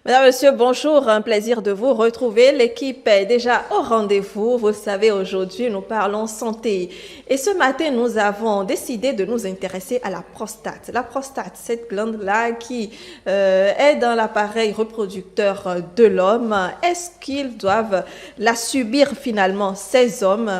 Mesdames, Messieurs, bonjour. Un plaisir de vous retrouver. L'équipe est déjà au rendez-vous. Vous le savez, aujourd'hui, nous parlons santé. Et ce matin, nous avons décidé de nous intéresser à la prostate. La prostate, cette glande-là qui est dans l'appareil reproducteur de l'homme. Est-ce qu'ils doivent la subir finalement, ces hommes?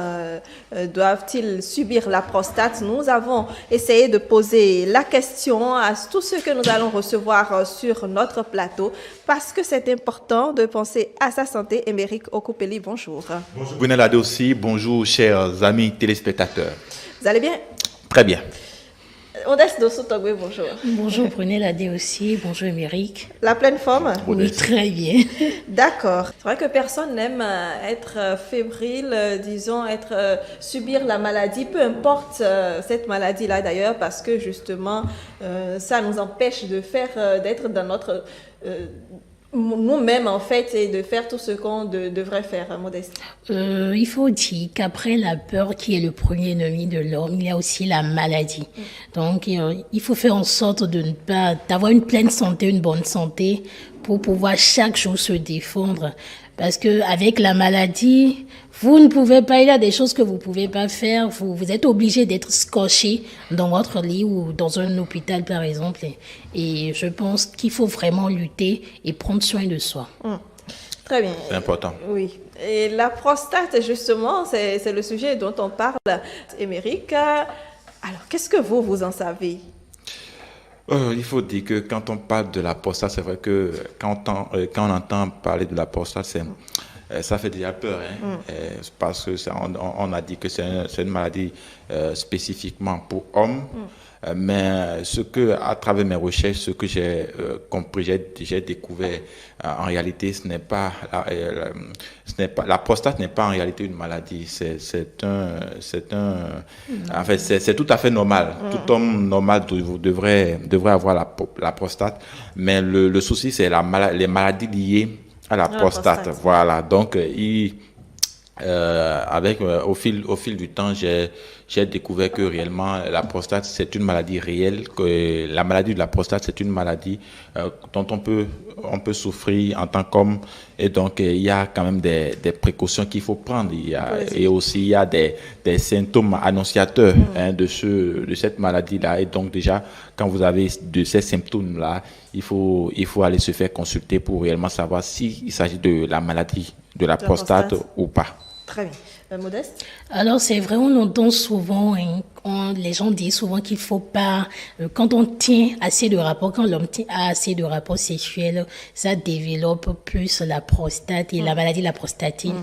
Doivent-ils subir la prostate? Nous avons essayé de poser la question à tous ceux que nous allons recevoir sur notre plateau parce que c'est important de penser à sa santé. Émeric Okupeli, bonjour. Bonjour Brunel aussi, bonjour chers amis téléspectateurs. Vous allez bien? Très bien. Odès Dossou-Togbe, bonjour. Bonjour Brunel Adé aussi, bonjour Émeric. La pleine forme? Oui, très bien. D'accord. C'est vrai que personne n'aime être fébrile, disons, subir la maladie, peu importe cette maladie-là d'ailleurs, parce que justement, ça nous empêche d'être dans notre... nous-mêmes en fait et de faire tout ce qu'on devrait faire, Modeste. Il faut dire qu'après la peur qui est le premier ennemi de l'homme, il y a aussi la maladie. Donc il faut faire en sorte d'avoir une pleine santé, une bonne santé pour pouvoir chaque jour se défendre. Parce que avec la maladie, vous ne pouvez pas, il y a des choses que vous pouvez pas faire. Vous êtes obligé d'être scotché dans votre lit ou dans un hôpital, par exemple. Et je pense qu'il faut vraiment lutter et prendre soin de soi. Très bien. C'est important. Oui. Et la prostate, justement, c'est le sujet dont on parle. Émeric, alors, qu'est-ce que vous en savez? Il faut dire que quand on parle de la prostate, c'est vrai que quand on entend parler de la prostate, ça fait déjà peur, hein, parce que on a dit que c'est une maladie spécifiquement pour hommes. Mais à travers mes recherches, ce que j'ai compris, j'ai découvert, en réalité, la prostate n'est pas en réalité une maladie. C'est tout à fait normal. Tout homme normal devrait avoir la prostate. Mais le souci, c'est les maladies liées à la prostate. Voilà. Donc, au fil du temps, j'ai découvert que réellement la prostate c'est une maladie réelle, que la maladie de la prostate c'est une maladie dont on peut souffrir en tant qu'homme, et donc il y a quand même des précautions qu'il faut prendre. Et aussi il y a des symptômes annonciateurs de cette maladie là, et donc déjà quand vous avez de ces symptômes là, il faut aller se faire consulter pour réellement savoir s'il s'agit de la maladie de la prostate ou pas. Très bien. Modeste? Alors c'est vrai, on entend souvent, les gens disent souvent qu'il faut pas, quand on tient assez de rapports, quand l'homme tient assez de rapports sexuels, ça développe plus la prostate et la maladie de la prostatite.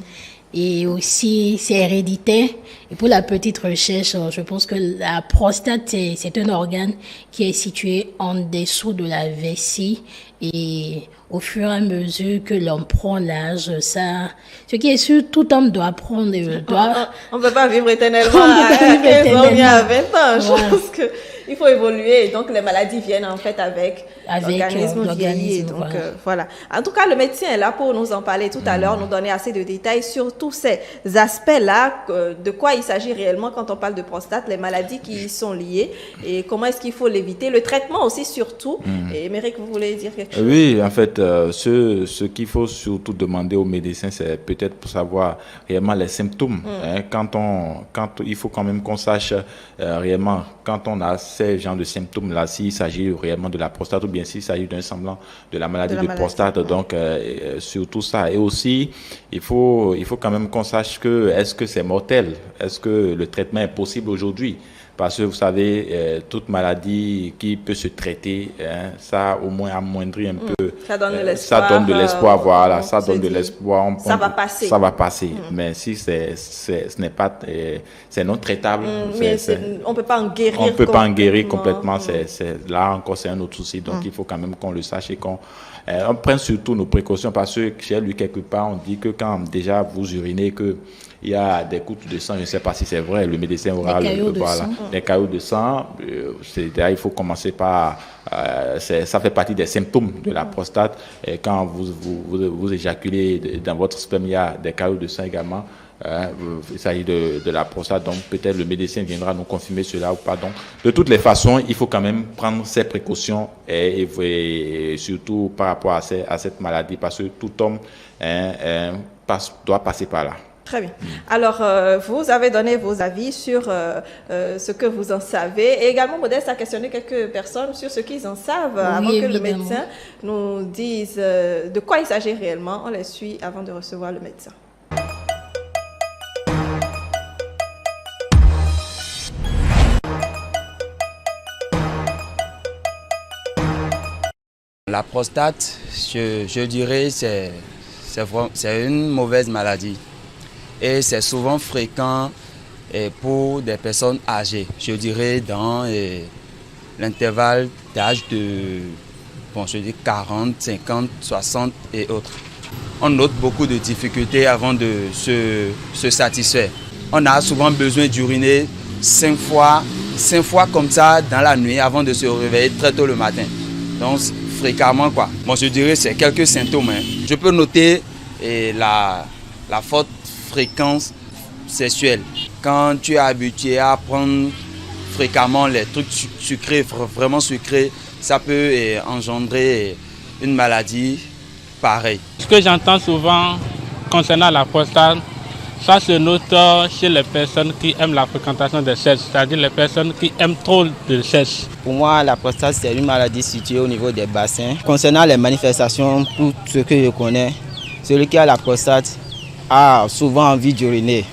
Et aussi, c'est héréditaire. Et pour la petite recherche, je pense que la prostate, c'est un organe qui est situé en dessous de la vessie. Et au fur et à mesure que l'on prend l'âge, ce qui est sûr, tout homme doit prendre, on ne peut pas vivre éternellement à 15 ans ou à 20 ans. Je pense qu'il faut évoluer. Donc, les maladies viennent en fait avec l'organisme vieilli. Donc, voilà. En tout cas, le médecin est là pour nous en parler tout à l'heure, nous donner assez de détails sur tous ces aspects-là, de quoi il s'agit réellement quand on parle de prostate, les maladies qui y sont liées et comment est-ce qu'il faut l'éviter, le traitement aussi surtout. Et Émeric, vous voulez dire quelque chose? Oui, en fait, ce qu'il faut surtout demander aux médecins, c'est peut-être pour savoir réellement les symptômes. Il faut quand même qu'on sache réellement, quand on a ces genres de symptômes-là, s'il s'agit réellement de la prostate ou bien s'il s'agit d'un semblant de la maladie de prostate. Donc, surtout ça. Et aussi, il faut quand même qu'on sache est-ce que c'est mortel? Est-ce que le traitement est possible aujourd'hui? Parce que vous savez, toute maladie qui peut se traiter, ça au moins amoindrit un peu. Ça donne de l'espoir. Ça donne de l'espoir, voilà. Ça donne de l'espoir. Ça va passer. Ça va passer. Mais si c'est non traitable. On ne peut pas en guérir. On ne peut pas en guérir complètement. Là encore, c'est un autre souci. Donc, il faut quand même qu'on le sache et qu'on prenne surtout nos précautions, parce que j'ai lu quelque part, on dit que quand déjà vous urinez, il y a des gouttes de sang, je ne sais pas si c'est vrai, le médecin aura des caillots de sang. Il faut commencer par... ça fait partie des symptômes de la prostate. Et quand vous éjaculez dans votre sperme, il y a des caillots de sang également. il s'agit de la prostate, donc peut-être le médecin viendra nous confirmer cela ou pas. Donc, de toutes les façons, il faut quand même prendre ses précautions et surtout par rapport à cette maladie, parce que tout homme doit passer par là. Très bien. Alors, vous avez donné vos avis sur ce que vous en savez et également Modeste a questionné quelques personnes sur ce qu'ils en savent avant que le médecin nous dise de quoi il s'agit réellement. On les suit avant de recevoir le médecin. La prostate, je dirais, c'est une mauvaise maladie. Et c'est souvent fréquent pour des personnes âgées, je dirais dans l'intervalle d'âge de 40, 50, 60 et autres. On note beaucoup de difficultés avant de se satisfaire. On a souvent besoin d'uriner 5 fois comme ça dans la nuit avant de se réveiller très tôt le matin. Donc fréquemment quoi. Bon, je dirais c'est quelques symptômes. Je peux noter la forte fréquence sexuelle. Quand tu es habitué à prendre fréquemment les trucs sucrés, vraiment sucrés, ça peut engendrer une maladie pareille. Ce que j'entends souvent concernant la prostate, ça se note chez les personnes qui aiment la fréquentation des sexe, c'est-à-dire les personnes qui aiment trop de sexe. Pour moi, la prostate, c'est une maladie située au niveau des bassins. Concernant les manifestations, pour ce que je connais, celui qui a la prostate a souvent envie d'uriner.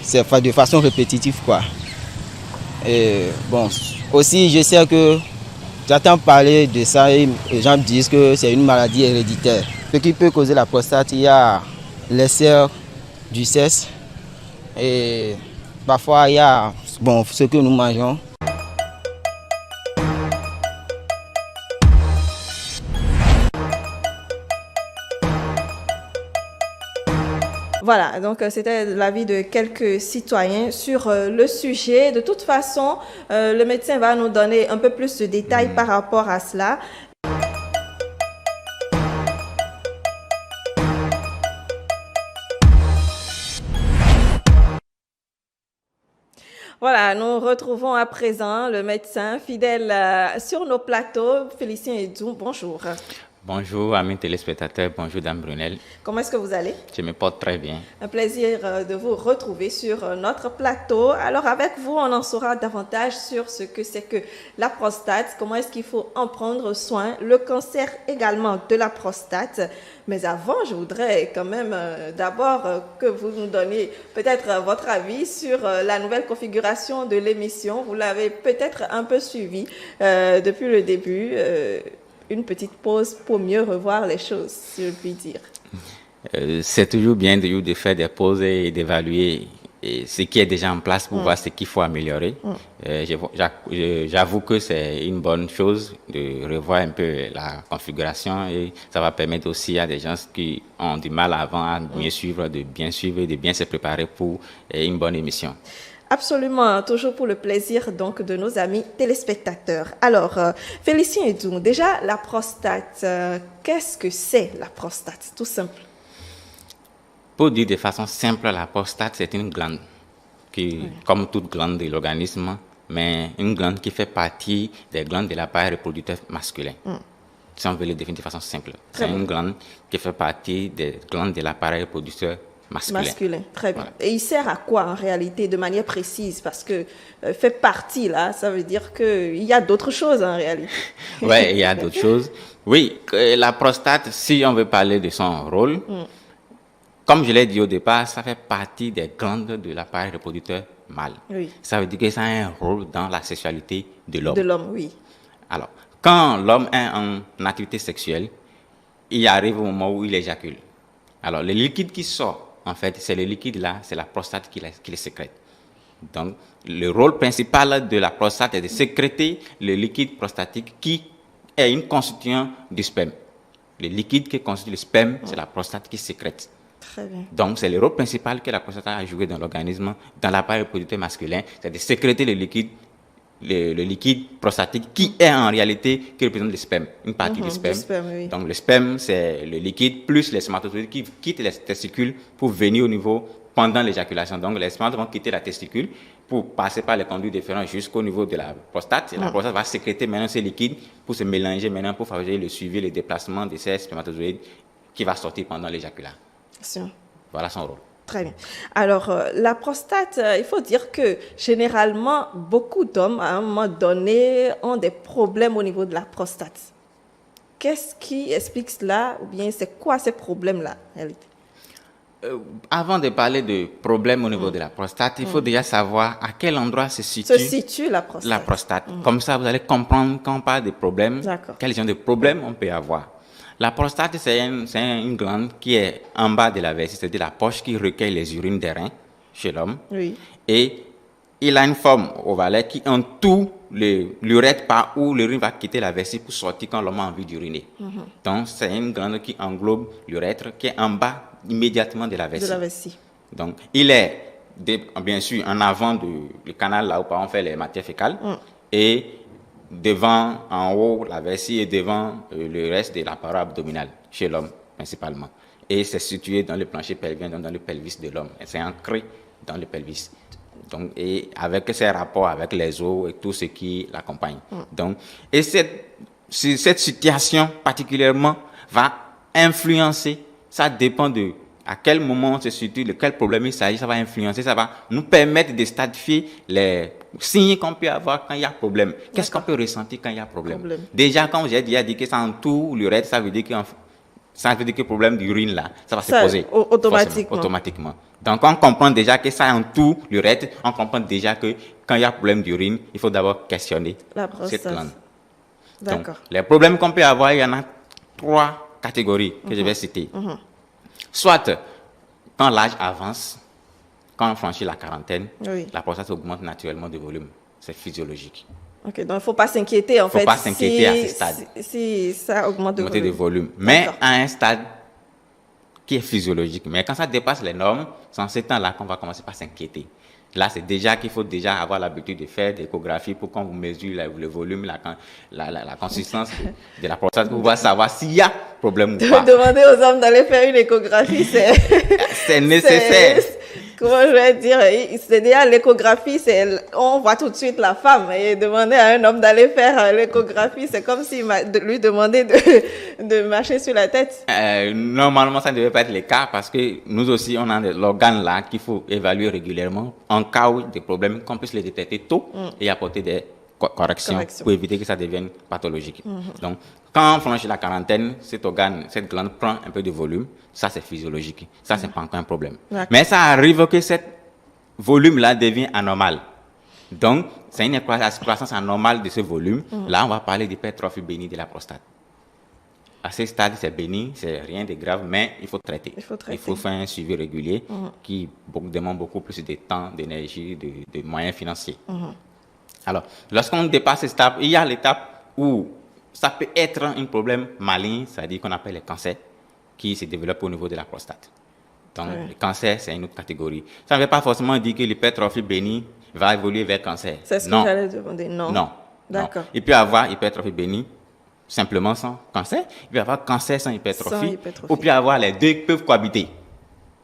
C'est de façon répétitive, quoi. Et bon, aussi, je sais que j'entends parler de ça et les gens me disent que c'est une maladie héréditaire. Ce qui peut causer la prostate, il y a l'excès du sexe et parfois il y a ce que nous mangeons. Voilà, donc c'était l'avis de quelques citoyens sur le sujet. De toute façon, le médecin va nous donner un peu plus de détails par rapport à cela. Voilà, nous retrouvons à présent le médecin fidèle sur nos plateaux. Félicien Edou, bonjour. Bonjour amis téléspectateurs, bonjour Dame Brunel. Comment est-ce que vous allez? Je me porte très bien. Un plaisir de vous retrouver sur notre plateau. Alors avec vous, on en saura davantage sur ce que c'est que la prostate, comment est-ce qu'il faut en prendre soin, le cancer également de la prostate. Mais avant, je voudrais quand même d'abord que vous nous donniez peut-être votre avis sur la nouvelle configuration de l'émission. Vous l'avez peut-être un peu suivi depuis le début. Une petite pause pour mieux revoir les choses, si je puis dire. C'est toujours bien de faire des pauses et d'évaluer ce qui est déjà en place pour voir ce qu'il faut améliorer. J'avoue que c'est une bonne chose de revoir un peu la configuration et ça va permettre aussi à des gens qui ont du mal avant à mieux suivre, de bien suivre et de bien se préparer pour une bonne émission. Absolument, toujours pour le plaisir donc de nos amis téléspectateurs. Alors, Félicien Edou, déjà la prostate, qu'est-ce que c'est la prostate? Tout simple. Pour dire de façon simple, la prostate c'est une glande qui, comme toute glande de l'organisme, mais une glande qui fait partie des glandes de l'appareil reproducteur masculin. Si on veut le définir de façon simple, c'est une glande qui fait partie des glandes de l'appareil reproducteur masculin. Très bien. Voilà. Et il sert à quoi en réalité, de manière précise? Parce que fait partie, là, ça veut dire qu'il y a d'autres choses en réalité. Oui, il y a d'autres choses. Oui, la prostate, si on veut parler de son rôle, comme je l'ai dit au départ, ça fait partie des glandes de l'appareil reproducteur mâle. Oui. Ça veut dire que ça a un rôle dans la sexualité de l'homme. De l'homme, oui. Alors, quand l'homme est en activité sexuelle, il arrive au moment où il éjacule. Alors, le liquide qui sort, en fait, c'est le liquide là, c'est la prostate qui le sécrète. Donc, le rôle principal de la prostate est de sécréter le liquide prostatique qui est une constituant du sperme. Le liquide qui constitue le sperme, c'est la prostate qui sécrète. Très bien. Donc, c'est le rôle principal que la prostate a joué dans l'organisme, dans l'appareil reproducteur masculin, c'est de sécréter le liquide prostatique qui est en réalité, qui représente le sperme, une partie du sperme. Oui. Donc, le sperme, c'est le liquide plus les spermatozoïdes qui quittent les testicules pour venir au niveau pendant l'éjaculation. Donc, les spermates vont quitter la testicule pour passer par les conduits différents jusqu'au niveau de la prostate. Et la prostate va sécréter maintenant ces liquides pour se mélanger maintenant pour favoriser le suivi, le déplacement de ces spermatozoïdes qui va sortir pendant l'éjaculation. Voilà son rôle. Très bien. Alors, la prostate, il faut dire que généralement, beaucoup d'hommes, à un moment donné, ont des problèmes au niveau de la prostate. Qu'est-ce qui explique cela? Ou bien, c'est quoi ces problèmes-là? Avant de parler de problèmes au niveau de la prostate, il faut déjà savoir à quel endroit se situe la prostate. La prostate. Comme ça, vous allez comprendre quand on parle de problèmes, quels genre de problèmes on peut avoir. La prostate, c'est une glande qui est en bas de la vessie, c'est-à-dire la poche qui recueille les urines des reins chez l'homme. Oui. Et il a une forme ovale qui entoure l'urètre par où l'urine va quitter la vessie pour sortir quand l'homme a envie d'uriner. Donc, c'est une glande qui englobe l'urètre qui est en bas immédiatement de la vessie. Donc, il est bien sûr en avant du canal là où on fait les matières fécales et devant, en haut, la vessie et devant le reste de la paroi abdominale, chez l'homme principalement. Et c'est situé dans le plancher pelvien, dans le pelvis de l'homme. C'est ancré dans le pelvis. Donc, et avec ses rapports avec les os et tout ce qui l'accompagne. Donc, et cette situation particulièrement va influencer, ça dépend de à quel moment on se situe, de quel problème il s'agit, ça va influencer, ça va nous permettre de statifier les signes qu'on peut avoir quand il y a problème. Qu'est-ce qu'on peut ressentir quand il y a problème? Déjà, quand j'ai déjà dit que ça entoure l'urètre, ça veut dire que le problème d'urine là, ça va se poser automatiquement. Donc, on comprend déjà que ça entoure l'urètre, on comprend déjà que quand il y a problème d'urine, il faut d'abord questionner cette glande. Donc, les problèmes qu'on peut avoir, il y en a 3 catégories que je vais citer. Soit quand l'âge avance, quand on franchit la quarantaine, la prostate augmente naturellement de volume. C'est physiologique. Ok, donc il ne faut pas s'inquiéter en fait. Il ne faut pas s'inquiéter à ce stade. Si ça augmente de volume. Mais à un stade qui est physiologique. Mais quand ça dépasse les normes, c'est en ce temps-là qu'on va commencer par s'inquiéter. Là, c'est déjà qu'il faut déjà avoir l'habitude de faire des échographies pour qu'on vous mesure le volume, la consistance de la prostate, pour pouvoir savoir s'il y a problème ou pas. Demander aux hommes d'aller faire une échographie, c'est nécessaire. Comment je vais dire, c'est déjà l'échographie, on voit tout de suite la femme, et demander à un homme d'aller faire l'échographie, c'est comme s'il lui demandait de marcher sur la tête. Normalement, ça ne devait pas être le cas parce que nous aussi, on a l'organe là qu'il faut évaluer régulièrement en cas où des problèmes, qu'on puisse les détecter tôt et apporter des corrections pour éviter que ça devienne pathologique. Donc, quand on franchit la quarantaine, cet organe, cette glande prend un peu de volume. Ça, c'est physiologique. Ça, c'est pas encore un problème. Mais ça arrive que ce volume-là devient anormal. Donc, c'est une croissance anormale de ce volume. Là, on va parler d'hypertrophie bénigne de la prostate. À ce stade, c'est béni, c'est rien de grave, mais il faut traiter. Il faut faire un suivi régulier qui demande beaucoup plus de temps, d'énergie, de moyens financiers. Alors, lorsqu'on dépasse cette étape, il y a l'étape où ça peut être un problème maligne, c'est-à-dire qu'on appelle les cancers, qui se développent au niveau de la prostate. Donc, le cancer, c'est une autre catégorie. Ça ne veut pas forcément dire que l'hypertrophie bénigne va évoluer vers cancer. C'est ce que j'allais demander. Non. D'accord. Il peut y avoir hypertrophie bénigne simplement sans cancer. Il peut y avoir cancer sans hypertrophie. Ou peut y avoir les deux qui peuvent cohabiter.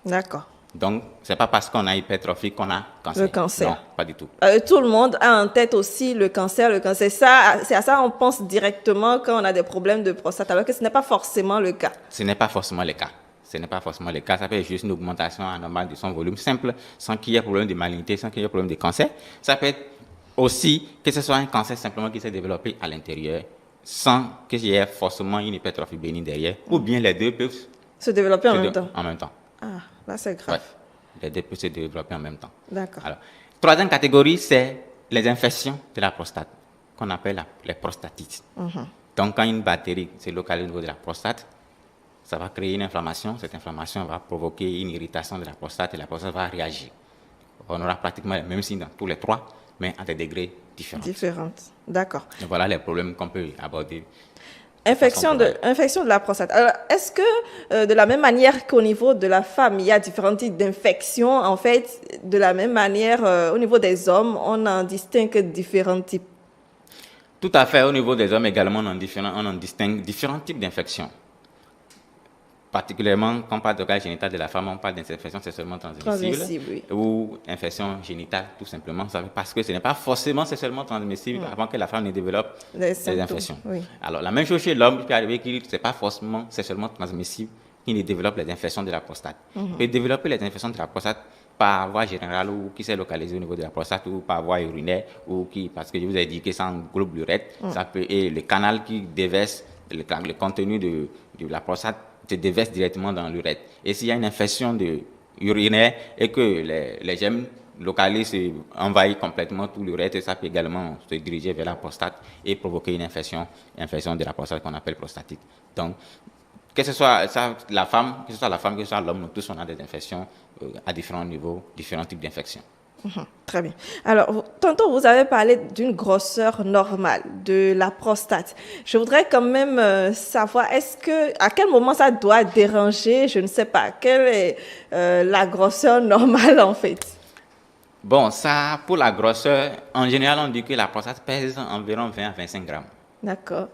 D'accord. Donc, ce n'est pas parce qu'on a hypertrophie qu'on a cancer. Le cancer. Non, pas du tout. Tout le monde a en tête aussi le cancer. C'est à ça on pense directement quand on a des problèmes de prostate, alors que ce n'est pas forcément le cas. Ce n'est pas forcément le cas. Ce n'est pas forcément le cas. Ça peut être juste une augmentation anormale de son volume simple, sans qu'il y ait problème de malignité, sans qu'il y ait problème de cancer. Ça peut être aussi que ce soit un cancer simplement qui s'est développé à l'intérieur, sans qu'il y ait forcément une hypertrophie bénigne derrière, ou bien les deux peuvent se développer en même temps. En même temps. Ah, là c'est grave. Ouais. Les deux peuvent se développer en même temps. D'accord. Alors, troisième catégorie, c'est les infections de la prostate, qu'on appelle les prostatites. Donc, quand une bactérie se localise au niveau de la prostate, ça va créer une inflammation. Cette inflammation va provoquer une irritation de la prostate et la prostate va réagir. On aura pratiquement les mêmes signes dans tous les 3, mais à des degrés différents. D'accord. Donc, voilà les problèmes qu'on peut aborder. Infection de la prostate. Alors, est-ce que de la même manière qu'au niveau de la femme, il y a différents types d'infections, en fait, de la même manière, au niveau des hommes, on en distingue différents types? Tout à fait. Au niveau des hommes également, on en distingue différents types d'infections. particulièrement quand on parle d'organe génital de la femme, on parle d'infection sexuellement transmissible Oui. ou infection génitale, tout simplement, parce que ce n'est pas forcément sexuellement transmissible avant que la femme ne développe des infections. Oui. Alors, la même chose chez l'homme, il peut arriver qu'il ne soit pas forcément sexuellement transmissible, qu'il ne développe les infections de la prostate. Il peut développer les infections de la prostate par voie générale ou qui s'est localisée au niveau de la prostate ou par voie urinaire ou parce que je vous ai dit que ça englobe l'urètre, ça peut, et le canal qui déverse le contenu de la prostate se déverse directement dans l'urètre. Et s'il y a une infection urinaire et que les germes localisent et envahissent complètement tout l'urètre, ça peut également se diriger vers la prostate et provoquer une infection de la prostate qu'on appelle prostatite. Donc, que ce soit la femme, que ce soit l'homme, nous tous on a des infections à différents niveaux, différents types d'infections. Très bien. Alors, tantôt, vous avez parlé d'une grosseur normale de la prostate. Je voudrais quand même savoir, à quel moment ça doit déranger, je ne sais pas, quelle est la grosseur normale en fait? Bon, ça, pour la grosseur, en général, on dit que la prostate pèse environ 20 à 25 grammes. D'accord.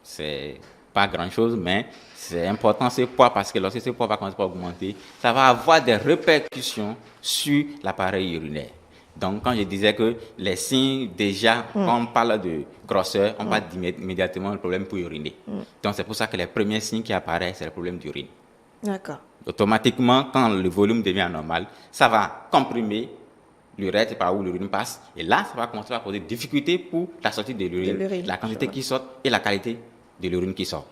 C'est pas grand-chose, mais c'est important ce poids parce que lorsque ce poids va commencer à augmenter, ça va avoir des répercussions sur l'appareil urinaire. Donc, quand je disais que les signes, déjà, quand on parle de grosseur, on parle immédiatement du problème pour uriner. Donc, c'est pour ça que les premiers signes qui apparaissent, c'est le problème d'urine. D'accord. Automatiquement, quand le volume devient normal, ça va comprimer l'urètre par où l'urine passe. Et là, ça va commencer à poser des difficultés pour la sortie de l'urine, la quantité qui sort et la qualité de l'urine qui sort.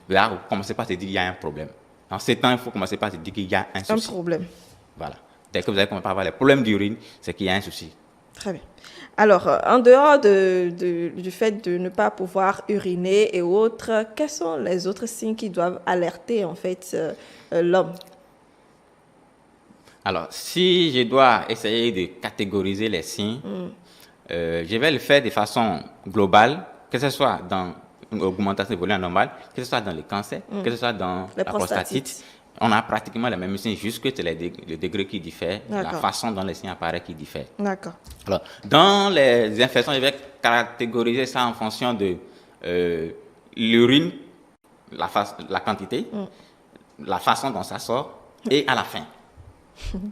Là, vous commencez pas à se dire qu'il y a un problème. En ces temps, il faut commencer par se dire qu'il y a un souci. Un problème. Voilà. Dès que vous allez commencer à avoir les problèmes d'urine, c'est qu'il y a un souci. Très bien. Alors, en dehors du fait de ne pas pouvoir uriner et autres, quels sont les autres signes qui doivent alerter en fait l'homme? Alors, si je dois essayer de catégoriser les signes, je vais le faire de façon globale, que ce soit dans une augmentation du volume anormal, que ce soit dans le cancer, que ce soit dans la prostatite. On a pratiquement les mêmes signes, juste que c'est le degré qui diffère, la façon dont les signes apparaissent qui diffère. D'accord. Alors, dans les infections, je vais catégoriser ça en fonction de l'urine, la quantité, la façon dont ça sort, et à la fin.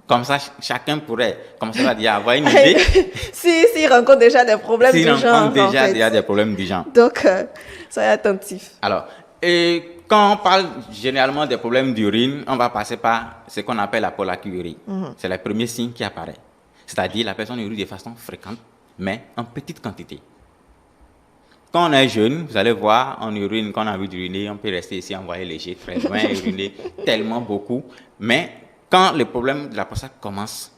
Comme ça, chacun pourrait commencer à dire, avoir une idée. S'il rencontre déjà des problèmes du genre. S'il rencontre déjà des problèmes du genre. Donc, soyez attentifs. Alors, et quand on parle généralement des problèmes d'urine, on va passer par ce qu'on appelle la pollakiurie. C'est le premier signe qui apparaît. C'est-à-dire la personne urine de façon fréquente, mais en petite quantité. Quand on est jeune, vous allez voir, on urine, quand on a envie d'uriner, on peut rester ici, envoyer léger, très loin, uriner tellement beaucoup. Mais quand le problème de la prostate commence,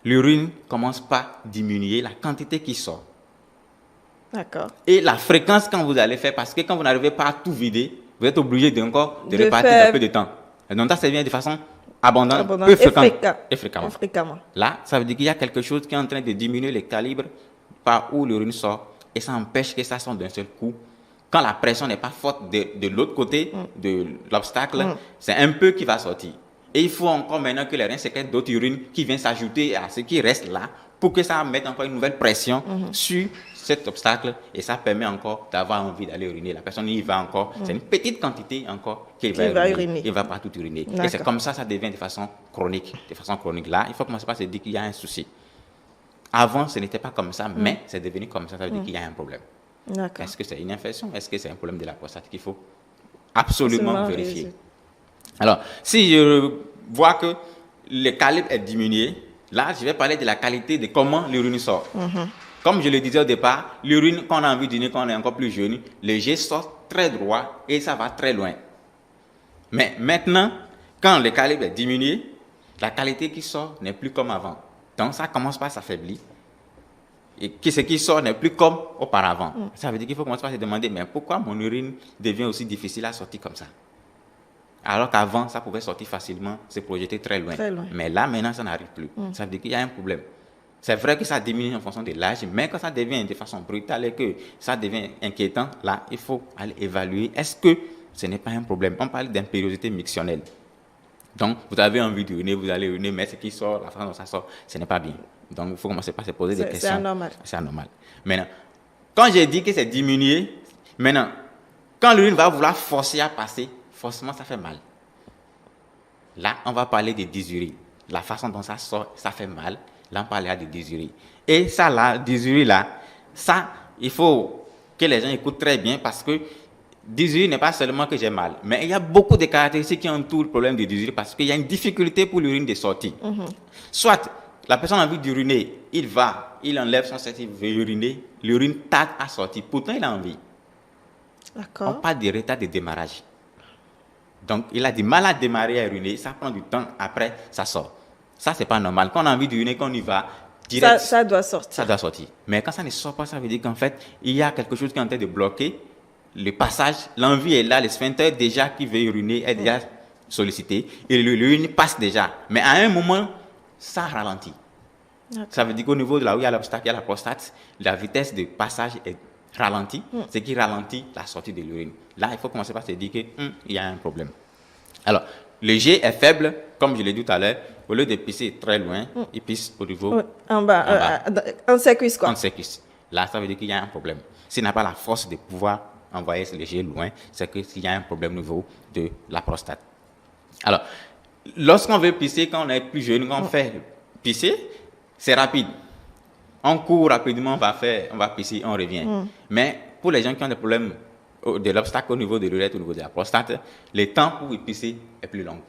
l'urine commence par diminuer la quantité qui sort. D'accord. Et la fréquence quand vous allez faire, parce que quand vous n'arrivez pas à tout vider, vous êtes obligé de repartir un peu de temps. Et donc ça vient de façon abondante, peu fréquente et fréquemment. Là, ça veut dire qu'il y a quelque chose qui est en train de diminuer le calibre par où l'urine sort, et ça empêche que ça sorte d'un seul coup. Quand la pression n'est pas forte de l'autre côté de l'obstacle, c'est un peu qui va sortir. Et il faut encore maintenant que les reins sécrètent d'autres urines qui viennent s'ajouter à ce qui reste là pour que ça mette encore une nouvelle pression sur cet obstacle, et ça permet encore d'avoir envie d'aller uriner. La personne y va encore, c'est une petite quantité encore qu'il va uriner. Il ne va pas tout uriner. Et c'est comme ça devient de façon chronique. De façon chronique, là, il faut commencer par se dire qu'il y a un souci. Avant, ce n'était pas comme ça, mais c'est devenu comme ça veut dire qu'il y a un problème. Est-ce que c'est une infection? Est-ce que c'est un problème de la prostate qu'il faut absolument vérifier? Alors, si je vois que le calibre est diminué, là, je vais parler de la qualité de comment l'urine sort. Comme je le disais au départ, l'urine, quand on a envie d'uriner, quand on est encore plus jeune, le jet sort très droit et ça va très loin. Mais maintenant, quand le calibre est diminué, la qualité qui sort n'est plus comme avant. Donc, ça commence par s'affaiblir. Et ce qui sort n'est plus comme auparavant. Ça veut dire qu'il faut commencer par se demander, mais pourquoi mon urine devient aussi difficile à sortir comme ça? Alors qu'avant, ça pouvait sortir facilement, se projeter très loin. Mais là, maintenant, ça n'arrive plus. Ça veut dire qu'il y a un problème. C'est vrai que ça diminue en fonction de l'âge, mais quand ça devient de façon brutale et que ça devient inquiétant, là, il faut aller évaluer. Est-ce que ce n'est pas un problème? On parle d'impériosité mictionnelle. Donc, vous avez envie d'uriner, vous allez uriner, mais ce qui sort, la façon dont ça sort, ce n'est pas bien. Donc, il faut commencer par se poser des questions. C'est anormal. C'est anormal. Maintenant, quand j'ai dit que c'est diminué, maintenant, quand l'urine va vouloir forcer à passer, forcément, ça fait mal. Là, on va parler de dysurie. La façon dont ça sort, ça fait mal. Là, on parlera de dysurie. Et ça, là, dysurie, là, ça, il faut que les gens écoutent très bien parce que dysurie n'est pas seulement que j'ai mal, mais il y a beaucoup de caractéristiques qui entourent le problème de dysurie parce qu'il y a une difficulté pour l'urine de sortir. Soit la personne a envie d'uriner, il enlève son sexe, il veut uriner, l'urine tarde à sortir, pourtant il a envie. On D'accord. parle de retard de démarrage. Donc il a du mal à démarrer à uriner, ça prend du temps, après ça sort. Ça, c'est pas normal. Quand on a envie d'uriner, quand on y va, direct, Ça doit sortir. ça doit sortir. Mais quand ça ne sort pas, ça veut dire qu'en fait, il y a quelque chose qui est en train de bloquer le passage. L'envie est là, le sphincter déjà qui veut uriner est déjà sollicité et l'urine passe déjà. Mais à un moment, ça ralentit. Ça veut dire qu'au niveau de là où il y a l'obstacle, il y a la prostate, la vitesse de passage est ralentie, ce qui ralentit la sortie de l'urine. Là, il faut commencer par se dire qu'il y a un problème. Alors, le jet est faible, comme je l'ai dit tout à l'heure. Au lieu de pisser très loin, il pisse au niveau Oui, en bas, en circuit, quoi. en séquence. Là, ça veut dire qu'il y a un problème. S'il n'a pas la force de pouvoir envoyer le jet loin, c'est qu'il y a un problème au niveau de la prostate. Alors, lorsqu'on veut pisser, quand on est plus jeune, quand on fait pisser, c'est rapide. On court rapidement, on va pisser, on revient. Mais pour les gens qui ont des problèmes de l'obstacle au niveau de l'urètre, au niveau de la prostate, le temps pour y pisser est plus long.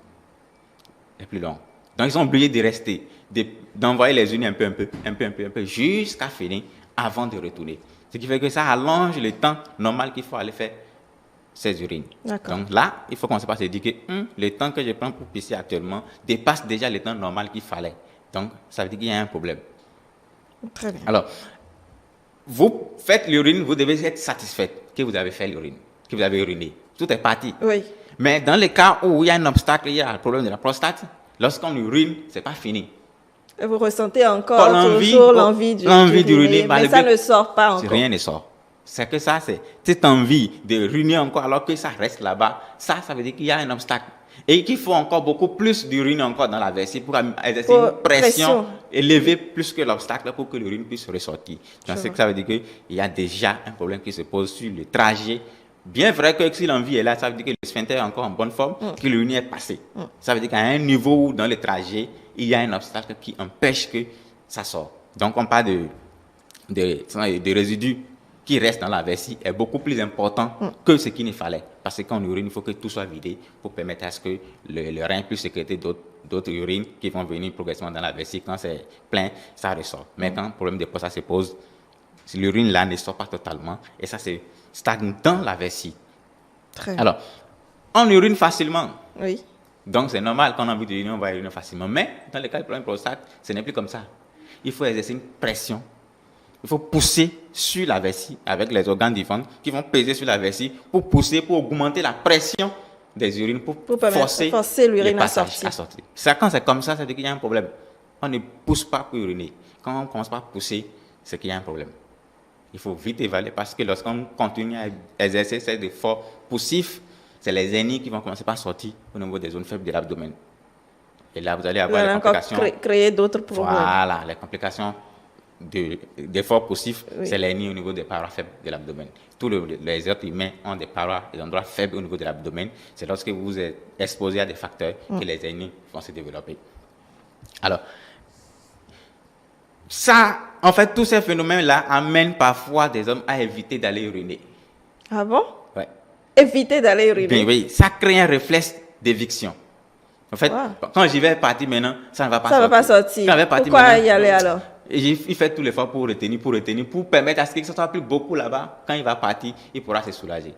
Est plus long. Donc, ils sont obligés de rester, d'envoyer les urines un peu, jusqu'à finir avant de retourner. Ce qui fait que ça allonge le temps normal qu'il faut aller faire ces urines. D'accord. Donc là, il faut commencer par se dire que le temps que je prends pour pisser actuellement dépasse déjà le temps normal qu'il fallait. Donc, ça veut dire qu'il y a un problème. Très bien. Alors, vous faites l'urine, vous devez être satisfait que vous avez fait l'urine, que vous avez uriné. Tout est parti. Oui. Mais dans le cas où il y a un obstacle, il y a le problème de la prostate, lorsqu'on urine, ce n'est pas fini. Et vous ressentez encore Pas l'envie, toujours l'envie d'uriner, d'uriner, mais ça malgré- ne sort pas encore. Rien ne sort. C'est que ça, c'est cette envie de uriner encore alors que ça reste là-bas. Ça veut dire qu'il y a un obstacle. Et qu'il faut encore beaucoup plus d'urine encore dans la vessie pour exercer Pour une pression pression. élevée plus que l'obstacle pour que l'urine puisse ressortir. Donc, c'est que ça veut dire qu'il y a déjà un problème qui se pose sur le trajet. Bien vrai que si l'envie est là, ça veut dire que le sphincter est encore en bonne forme, que l'urine est passée. Ça veut dire qu'à un niveau où dans le trajet, il y a un obstacle qui empêche que ça sorte. Donc, on parle de résidus qui restent dans la vessie est beaucoup plus important que ce qu'il ne fallait. Parce que quand on urine, il faut que tout soit vidé pour permettre à ce que le rein puisse sécréter d'autres urines qui vont venir progressivement dans la vessie. Quand c'est plein, ça ressort. Mais quand le problème de prostate se pose, si l'urine là ne sort pas totalement et ça se stagne dans la vessie. Très bien. Alors, on urine facilement. Oui. Donc, c'est normal, quand on a envie d'uriner, on va uriner facilement. Mais, dans le cas du problème de prostate, ce n'est plus comme ça. Il faut exercer une pression. Il faut pousser sur la vessie avec les organes difformes qui vont peser sur la vessie pour pousser, pour augmenter la pression des urines, pour forcer le l'urine à passage sortir. Quand c'est comme ça veut dire qu'il y a un problème. On ne pousse pas pour uriner. Quand on commence par pousser, c'est qu'il y a un problème. Il faut vite évaluer parce que lorsqu'on continue à exercer ces efforts poussifs, c'est les hernies qui vont commencer par sortir au niveau des zones faibles de l'abdomen. Et là, vous allez Vous avoir allez les encore complications. créer d'autres problèmes. Voilà, les complications d'efforts poussifs, Oui. c'est l'hernie au niveau des parois faibles de l'abdomen. Tous les êtres humains ont des parois, des endroits faibles au niveau de l'abdomen. C'est lorsque vous êtes exposé à des facteurs que les hernies vont se développer. Alors, ça, en fait, tous ces phénomènes-là amènent parfois des hommes à éviter d'aller uriner. Ah bon? Ouais. Éviter d'aller uriner. Bien, oui, ça crée un réflexe d'éviction. En fait, Wow. quand j'y vais partir maintenant, ça ne va pas Ça ne sortir. va pas sortir. Quand je vais partir Pourquoi maintenant, y aller alors? et il fait tout l'effort pour retenir, pour permettre à ce qu'il ne soit plus beaucoup là-bas. Quand il va partir, il pourra se soulager.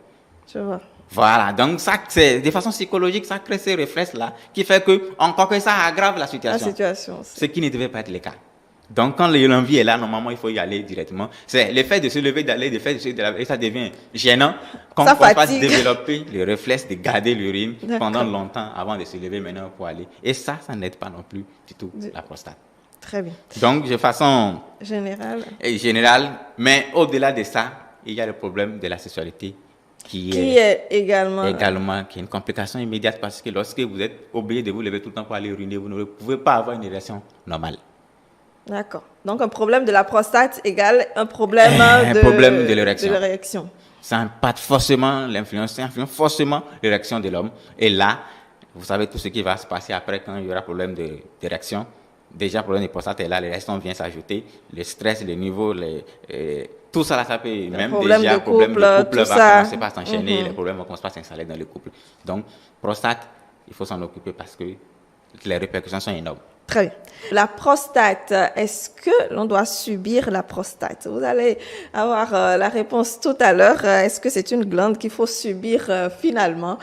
Je vois. Voilà, donc ça, c'est de façon psychologique, ça crée ces réflexes-là qui fait que, encore que ça aggrave la La situation. situation. Ce qui ne devait pas être le cas. Donc, quand l'envie est là, normalement, il faut y aller directement. C'est le fait de se lever, d'aller, et ça devient gênant. Quand Ça on fasse fatigue. développer le réflexe de garder l'urine D'accord. pendant longtemps avant de se lever maintenant pour aller. Et ça n'aide pas non plus du tout la prostate. Très bien. Donc, de façon Général. générale, mais au-delà de ça, il y a le problème de la sexualité qui Qui est également. qui est une complication immédiate parce que lorsque vous êtes obligé de vous lever tout le temps pour aller uriner, vous ne pouvez pas avoir une érection normale. D'accord. Donc, un problème de la prostate égale un problème Un problème de l'érection. l'érection. Ça impacte forcément l'influence, ça influence forcément l'érection de l'homme. Et là, Vous savez tout ce qui va se passer après quand il y aura problème d'érection. Déjà, problème de prostate est là, les restes vient s'ajouter, le stress, le niveau, tout ça, là, ça peut même problème déjà, de problème couple, de couple tout va ça. commencer par s'enchaîner, les problèmes vont commencer par s'installer dans le couple. Donc, prostate, il faut s'en occuper parce que les répercussions sont énormes. Très bien. La prostate, est-ce que l'on doit subir la prostate? Vous allez avoir la réponse tout à l'heure. Est-ce que c'est une glande qu'il faut subir finalement?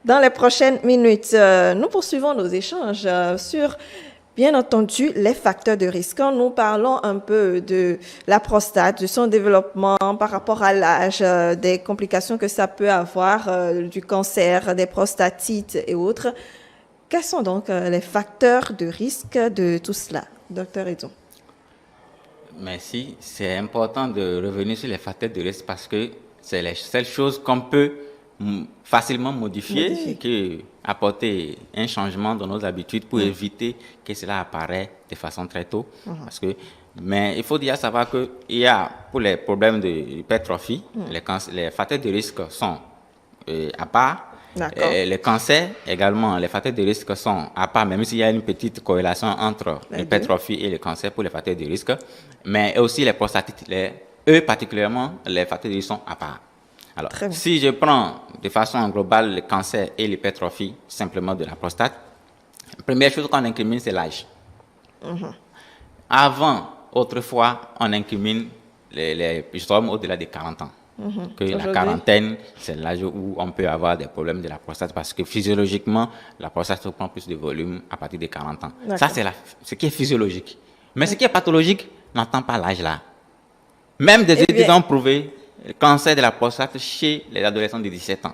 Dans les prochaines minutes, nous poursuivons nos échanges sur, bien entendu, les facteurs de risque. Quand nous parlons un peu de la prostate, de son développement par rapport à l'âge, des complications que ça peut avoir, du cancer, des prostatites et autres, quels sont donc les facteurs de risque de tout cela, Dr Edson? Merci. C'est important de revenir sur les facteurs de risque parce que c'est les seules choses qu'on peut facilement modifier, que apporter un changement dans nos habitudes pour éviter que cela apparaisse de façon très tôt. Mais il faut déjà savoir qu'il y a, pour les problèmes d'hypertrophie, les facteurs de risque sont à part. Les cancers également, les facteurs de risque sont à part, même s'il y a une petite corrélation entre l'hypertrophie et le cancer pour les facteurs de risque, mais aussi les prostatites, eux particulièrement, les facteurs de risque sont à part. Alors, si je prends de façon globale le cancer et l'hypertrophie simplement de la prostate, la première chose qu'on incrimine, c'est l'âge. Avant, autrefois, on incrimine les hommes au-delà de 40 ans. Que la quarantaine, c'est l'âge où on peut avoir des problèmes de la prostate parce que physiologiquement, la prostate prend plus de volume à partir de 40 ans. Ça, c'est ce qui est physiologique. Mais ce qui est pathologique n'entend pas l'âge là. Même des études ont prouvé le cancer de la prostate chez les adolescents de 17 ans.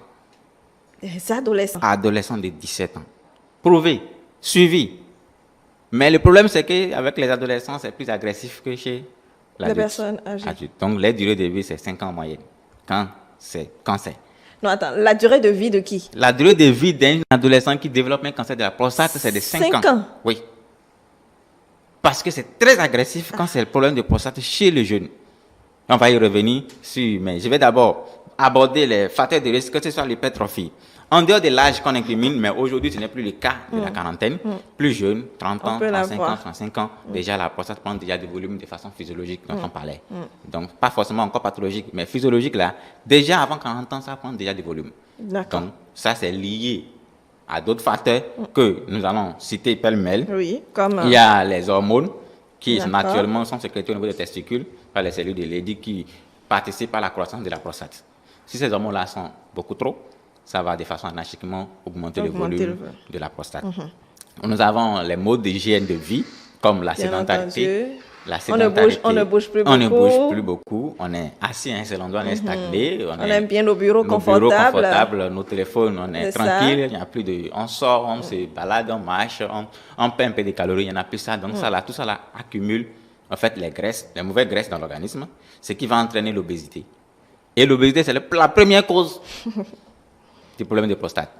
Les adolescents? Adolescents de 17 ans. Prouvé, suivi. Mais le problème, c'est qu'avec les adolescents, c'est plus agressif que chez les personnes âgées. Donc, la durée de vie, c'est 5 ans en moyenne. Quand c'est cancer. Non, attends, la durée de vie de qui? La durée de vie d'un adolescent qui développe un cancer de la prostate, c'est de 5 ans. Oui. Parce que c'est très agressif quand c'est le problème de prostate chez le jeune. On va y revenir mais je vais d'abord aborder les facteurs de risque, que ce soit l'hypertrophie. En dehors de l'âge qu'on incrimine, mais aujourd'hui, ce n'est plus le cas de la quarantaine. Plus jeune, 30 ans, 35 ans, 35 ans, déjà la prostate prend déjà du volume de façon physiologique dont on parlait. Donc, pas forcément encore pathologique, mais physiologique là, déjà avant 40 ans, ça prend déjà du volume. Donc, ça, c'est lié à d'autres facteurs que nous allons citer pêle-mêle. Oui, comme... Il y a les hormones qui naturellement sont sécrétées au niveau des testicules par les cellules de Leydig qui participent à la croissance de la prostate. Si ces hormones-là sont beaucoup trop, ça va de façon anarchiquement augmenter le volume de la prostate. Nous avons les modes d'hygiène de vie, comme la sédentarité. On ne bouge plus beaucoup. On ne bouge plus beaucoup. On est assis à un seul endroit, on est stagné. On aime bien nos bureaux confortables. Nos téléphones, on est tranquille. Il n'y a plus de... On sort, on se balade, on marche, on perd un peu de calories, il n'y en a plus ça. Donc tout ça là, accumule en fait les graisses, les mauvaises graisses dans l'organisme, ce qui va entraîner l'obésité. Et l'obésité, c'est la première cause du problème de prostate.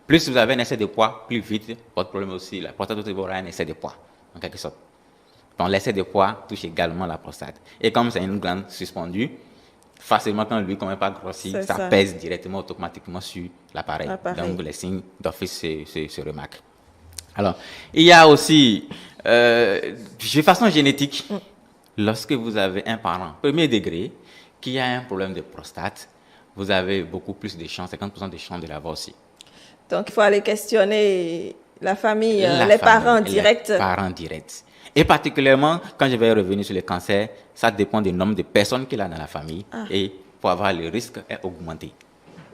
Plus vous avez un excès de poids, plus vite, votre problème aussi, la prostate aussi aura un excès de poids, en quelque sorte. Donc l'excès de poids touche également la prostate. Et comme c'est une glande suspendue, facilement quand lui ne commence pas à grossir, ça pèse directement, automatiquement sur l'appareil. Donc les signes d'office se remarquent. Alors, il y a aussi, de façon génétique, lorsque vous avez un parent premier degré qui a un problème de prostate, vous avez beaucoup plus de chances, 50% de chances de l'avoir aussi. Donc, il faut aller questionner la famille, les parents directs. Les parents directs. Et particulièrement, quand je vais revenir sur le cancer, ça dépend du nombre de personnes qu'il a dans la famille. Et pour avoir le risque est augmenté.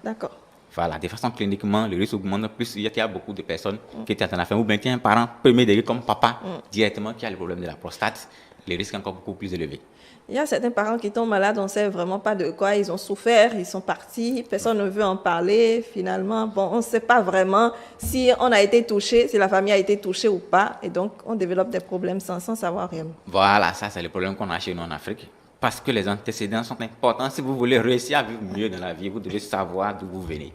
D'accord. Voilà, de façon cliniquement, le risque augmente plus. Il y a beaucoup de personnes qui étaient dans la famille, ou bien qui ont un parent premier degré comme papa, directement, qui a le problème de la prostate. Le risque est encore beaucoup plus élevé. Il y a certains parents qui tombent malades, on ne sait vraiment pas de quoi ils ont souffert, ils sont partis, personne ne veut en parler. Finalement, bon, on ne sait pas vraiment si on a été touché, si la famille a été touchée ou pas. Et donc, on développe des problèmes sans savoir rien. Voilà, ça c'est le problème qu'on a chez nous en Afrique. Parce que les antécédents sont importants. Si vous voulez réussir à vivre mieux dans la vie, vous devez savoir d'où vous venez,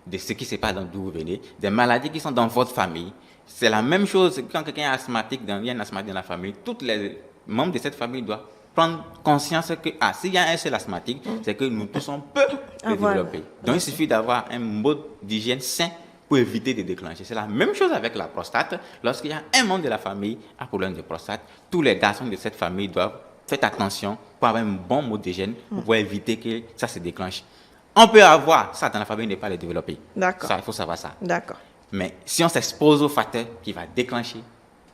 de ce qui se passe d'où vous venez, des maladies qui sont dans votre famille. C'est la même chose quand quelqu'un est asthmatique, il y a un asthmatique dans la famille, tous les membres de cette famille doivent prendre conscience que s'il y a un seul asthmatique, c'est que nous tous on peut le développer. Donc il suffit d'avoir un mode d'hygiène sain pour éviter de déclencher. C'est la même chose avec la prostate. Lorsqu'il y a un membre de la famille qui a problème de prostate, tous les garçons de cette famille doivent faire attention pour avoir un bon mode d'hygiène pour éviter que ça se déclenche. On peut avoir ça dans la famille, ne pas le développer. D'accord. Ça, il faut savoir ça. D'accord. Mais si on s'expose au facteur qui va déclencher,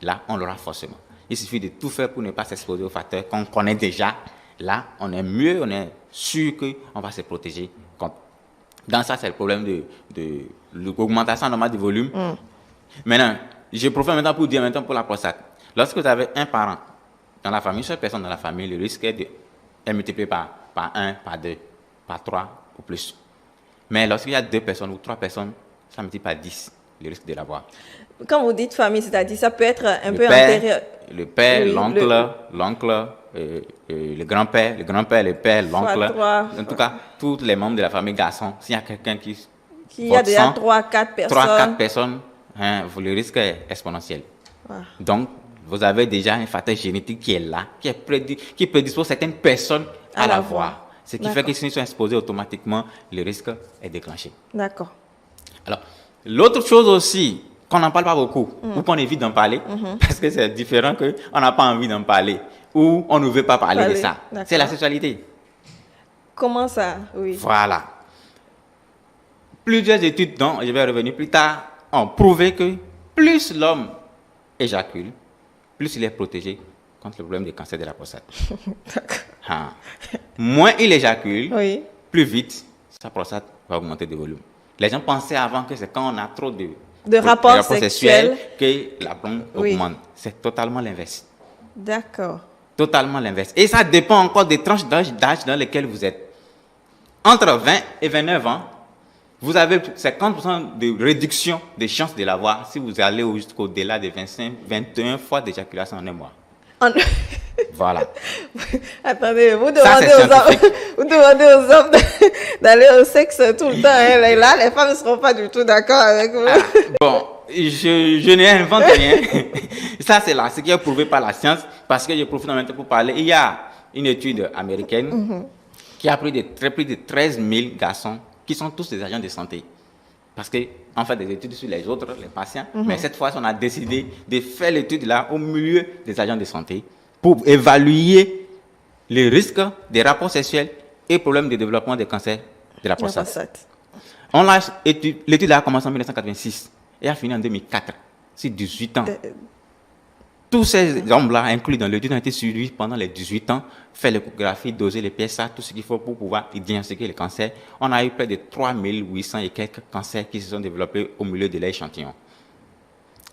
là, on l'aura forcément. Il suffit de tout faire pour ne pas s'exposer au facteur qu'on connaît déjà. Là, on est mieux, on est sûr qu'on va se protéger contre. Dans ça, c'est le problème de l'augmentation normale du volume. Maintenant, je profite maintenant pour dire maintenant pour la prostate. Lorsque vous avez un parent dans la famille, une seule personne dans la famille, le risque est multiplié par 1, par 2, par 3 ou plus. Mais lorsqu'il y a 2 personnes ou 3 personnes, ça multiplie par 10, le risque de l'avoir. Quand vous dites famille, c'est-à-dire ça peut être un Le peu père, antérieur. Le père, Oui, l'oncle, le grand-père, le père, l'oncle. En tout cas, tous les membres de la famille garçon. S'il y a quelqu'un qui y a déjà 3-4 personnes. 3-4 personnes, le risque est exponentiel. Donc, vous avez déjà un facteur génétique qui est là, qui prédispose certaines personnes à l'avoir. Ce qui fait que s'ils sont exposés automatiquement, le risque est déclenché. D'accord. Alors, l'autre chose aussi, qu'on n'en parle pas beaucoup, ou qu'on évite d'en parler, parce que c'est différent qu'on n'a pas envie d'en parler, ou on ne veut pas parler de ça. C'est la sexualité. Comment ça? Oui. Voilà. Plusieurs études, dont je vais revenir plus tard, ont prouvé que plus l'homme éjacule, plus il est protégé contre le problème du cancer de la prostate. Moins il éjacule, plus vite sa prostate va augmenter de volume. Les gens pensaient avant que c'est quand on a trop de rapports sexuels que la plombe augmente. C'est totalement l'inverse. D'accord. Totalement l'inverse. Et ça dépend encore des tranches d'âge dans lesquelles vous êtes. Entre 20 et 29 ans, vous avez 50% de réduction des chances de l'avoir si vous allez jusqu'au-delà de 21 fois d'éjaculation en un mois. Voilà. Attendez, vous demandez aux hommes d'aller au sexe tout le temps. Hein. Là, les femmes ne seront pas du tout d'accord avec vous. Bon, je n'invente rien. Ça, c'est là, ce qui est prouvé par la science. Parce que je profite en même temps pour parler. Il y a une étude américaine qui a pris plus de 13 000 garçons qui sont tous des agents de santé. Parce qu'on fait des études sur les autres, les patients. Mais cette fois, on a décidé de faire l'étude là au milieu des agents de santé pour évaluer les risques des rapports sexuels et problèmes de développement des cancers de la prostate. L'étude a commencé en 1986 et a fini en 2004. C'est 18 ans. Tous ces hommes-là, inclus dans l'étude, ont été suivis pendant les 18 ans, fait l'échographie, doser les PSA, tout ce qu'il faut pour pouvoir diagnostiquer les cancers. On a eu près de 3800 et quelques cancers qui se sont développés au milieu de l'échantillon.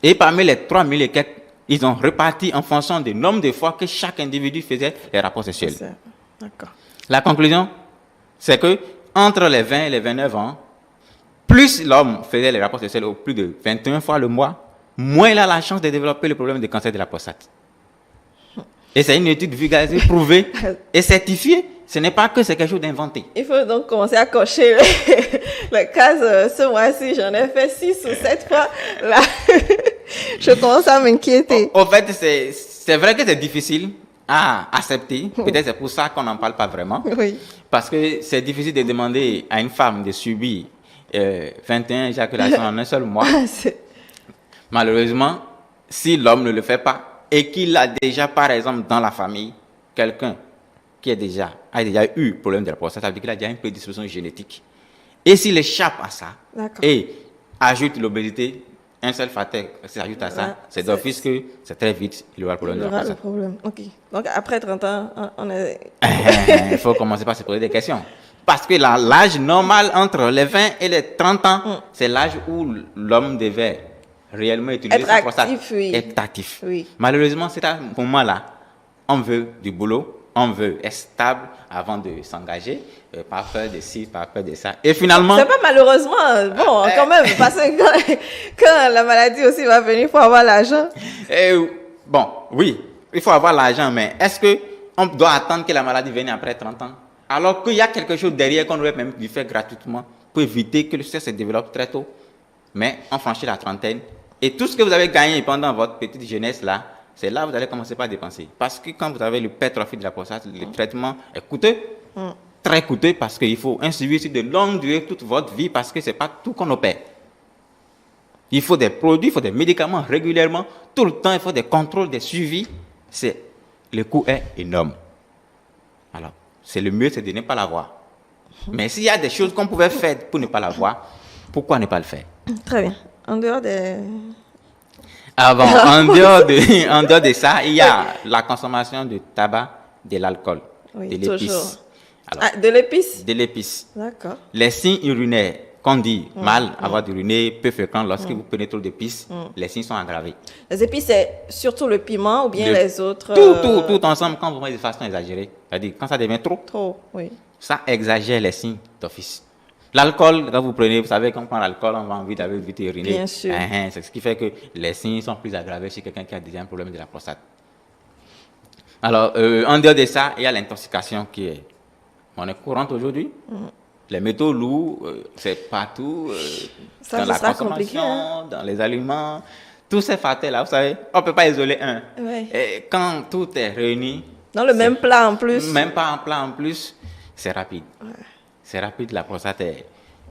Et parmi les 3000 et quelques, ils ont réparti en fonction du nombre de fois que chaque individu faisait les rapports sexuels. D'accord. La conclusion, c'est que entre les 20 et les 29 ans, plus l'homme faisait les rapports sexuels au plus de 21 fois le mois, moins il a la chance de développer le problème de cancer de la prostate. Et c'est une étude vulgarisée, prouvée et certifiée. Ce n'est pas que c'est quelque chose d'inventé. Il faut donc commencer à cocher les cases. Ce mois-ci, j'en ai fait 6 ou 7 fois. Là, je commence à m'inquiéter. En fait, c'est vrai que c'est difficile à accepter. Peut-être c'est pour ça qu'on n'en parle pas vraiment. Oui. Parce que c'est difficile de demander à une femme de subir 21 éjaculations en un seul mois. Malheureusement, si l'homme ne le fait pas et qu'il a déjà, par exemple, dans la famille, quelqu'un qui a déjà eu problème de la prostate, ça veut dire qu'il a déjà une prédisposition génétique. Et s'il échappe à ça et ajoute l'obésité, un seul facteur s'ajoute à ça, c'est d'office que c'est très vite, il aura le problème de la prostate. Ok. Donc après 30 ans, on est... Il faut commencer par se poser des questions. Parce que l'âge normal entre les 20 et les 30 ans, c'est l'âge où l'homme devait réellement utiliser sa prostate. Être actif. Oui. Malheureusement, c'est à ce moment-là, on veut du boulot, on veut être stable avant de s'engager, par peur de ci, par peur de ça. Et finalement... C'est pas malheureusement, bon, quand même, parce que quand la maladie aussi va venir, il faut avoir l'argent. Bon, oui, il faut avoir l'argent, mais est-ce qu'on doit attendre que la maladie vienne après 30 ans? Alors qu'il y a quelque chose derrière qu'on aurait même dû faire gratuitement pour éviter que le succès se développe très tôt. Mais on franchit la trentaine. Et tout ce que vous avez gagné pendant votre petite jeunesse là, c'est là que vous allez commencer par dépenser. Parce que quand vous avez l'hypertrophie de la prostate, le traitement est coûteux, très coûteux, parce qu'il faut un suivi sur de longue durée toute votre vie, parce que ce n'est pas tout qu'on opère. Il faut des produits, il faut des médicaments régulièrement, tout le temps, il faut des contrôles, des suivis. Le coût est énorme. Alors, le mieux, c'est de ne pas l'avoir. Mais s'il y a des choses qu'on pouvait faire pour ne pas l'avoir, pourquoi ne pas le faire? Très bien. En dehors des... En dehors de ça, il y a la consommation de tabac, de l'alcool, de l'épice. De l'épice? De l'épice. D'accord. Les signes urinaires, qu'on dit mal, avoir d'uriner, peu fréquent, lorsque vous prenez trop d'épices, les signes sont aggravés. Les épices, c'est surtout le piment ou bien les autres... Tout ensemble, quand vous mettez de façon exagérée. C'est-à-dire, quand ça devient trop, oui. Ça exagère les signes d'office. L'alcool, quand vous prenez, vous savez, quand on prend l'alcool, on va envie d'avoir vite uriner. Bien sûr. C'est ce qui fait que les signes sont plus aggravés chez quelqu'un qui a déjà un problème de la prostate. Alors, en dehors de ça, il y a l'intoxication qui est courante aujourd'hui. Les métaux lourds, c'est partout, dans la consommation, dans les aliments. Tous ces facteurs-là, vous savez, on ne peut pas isoler un. Ouais. Et quand tout est réuni... Dans le même plat en plus. Même pas un plat en plus, c'est rapide. Ouais. C'est rapide, la prostate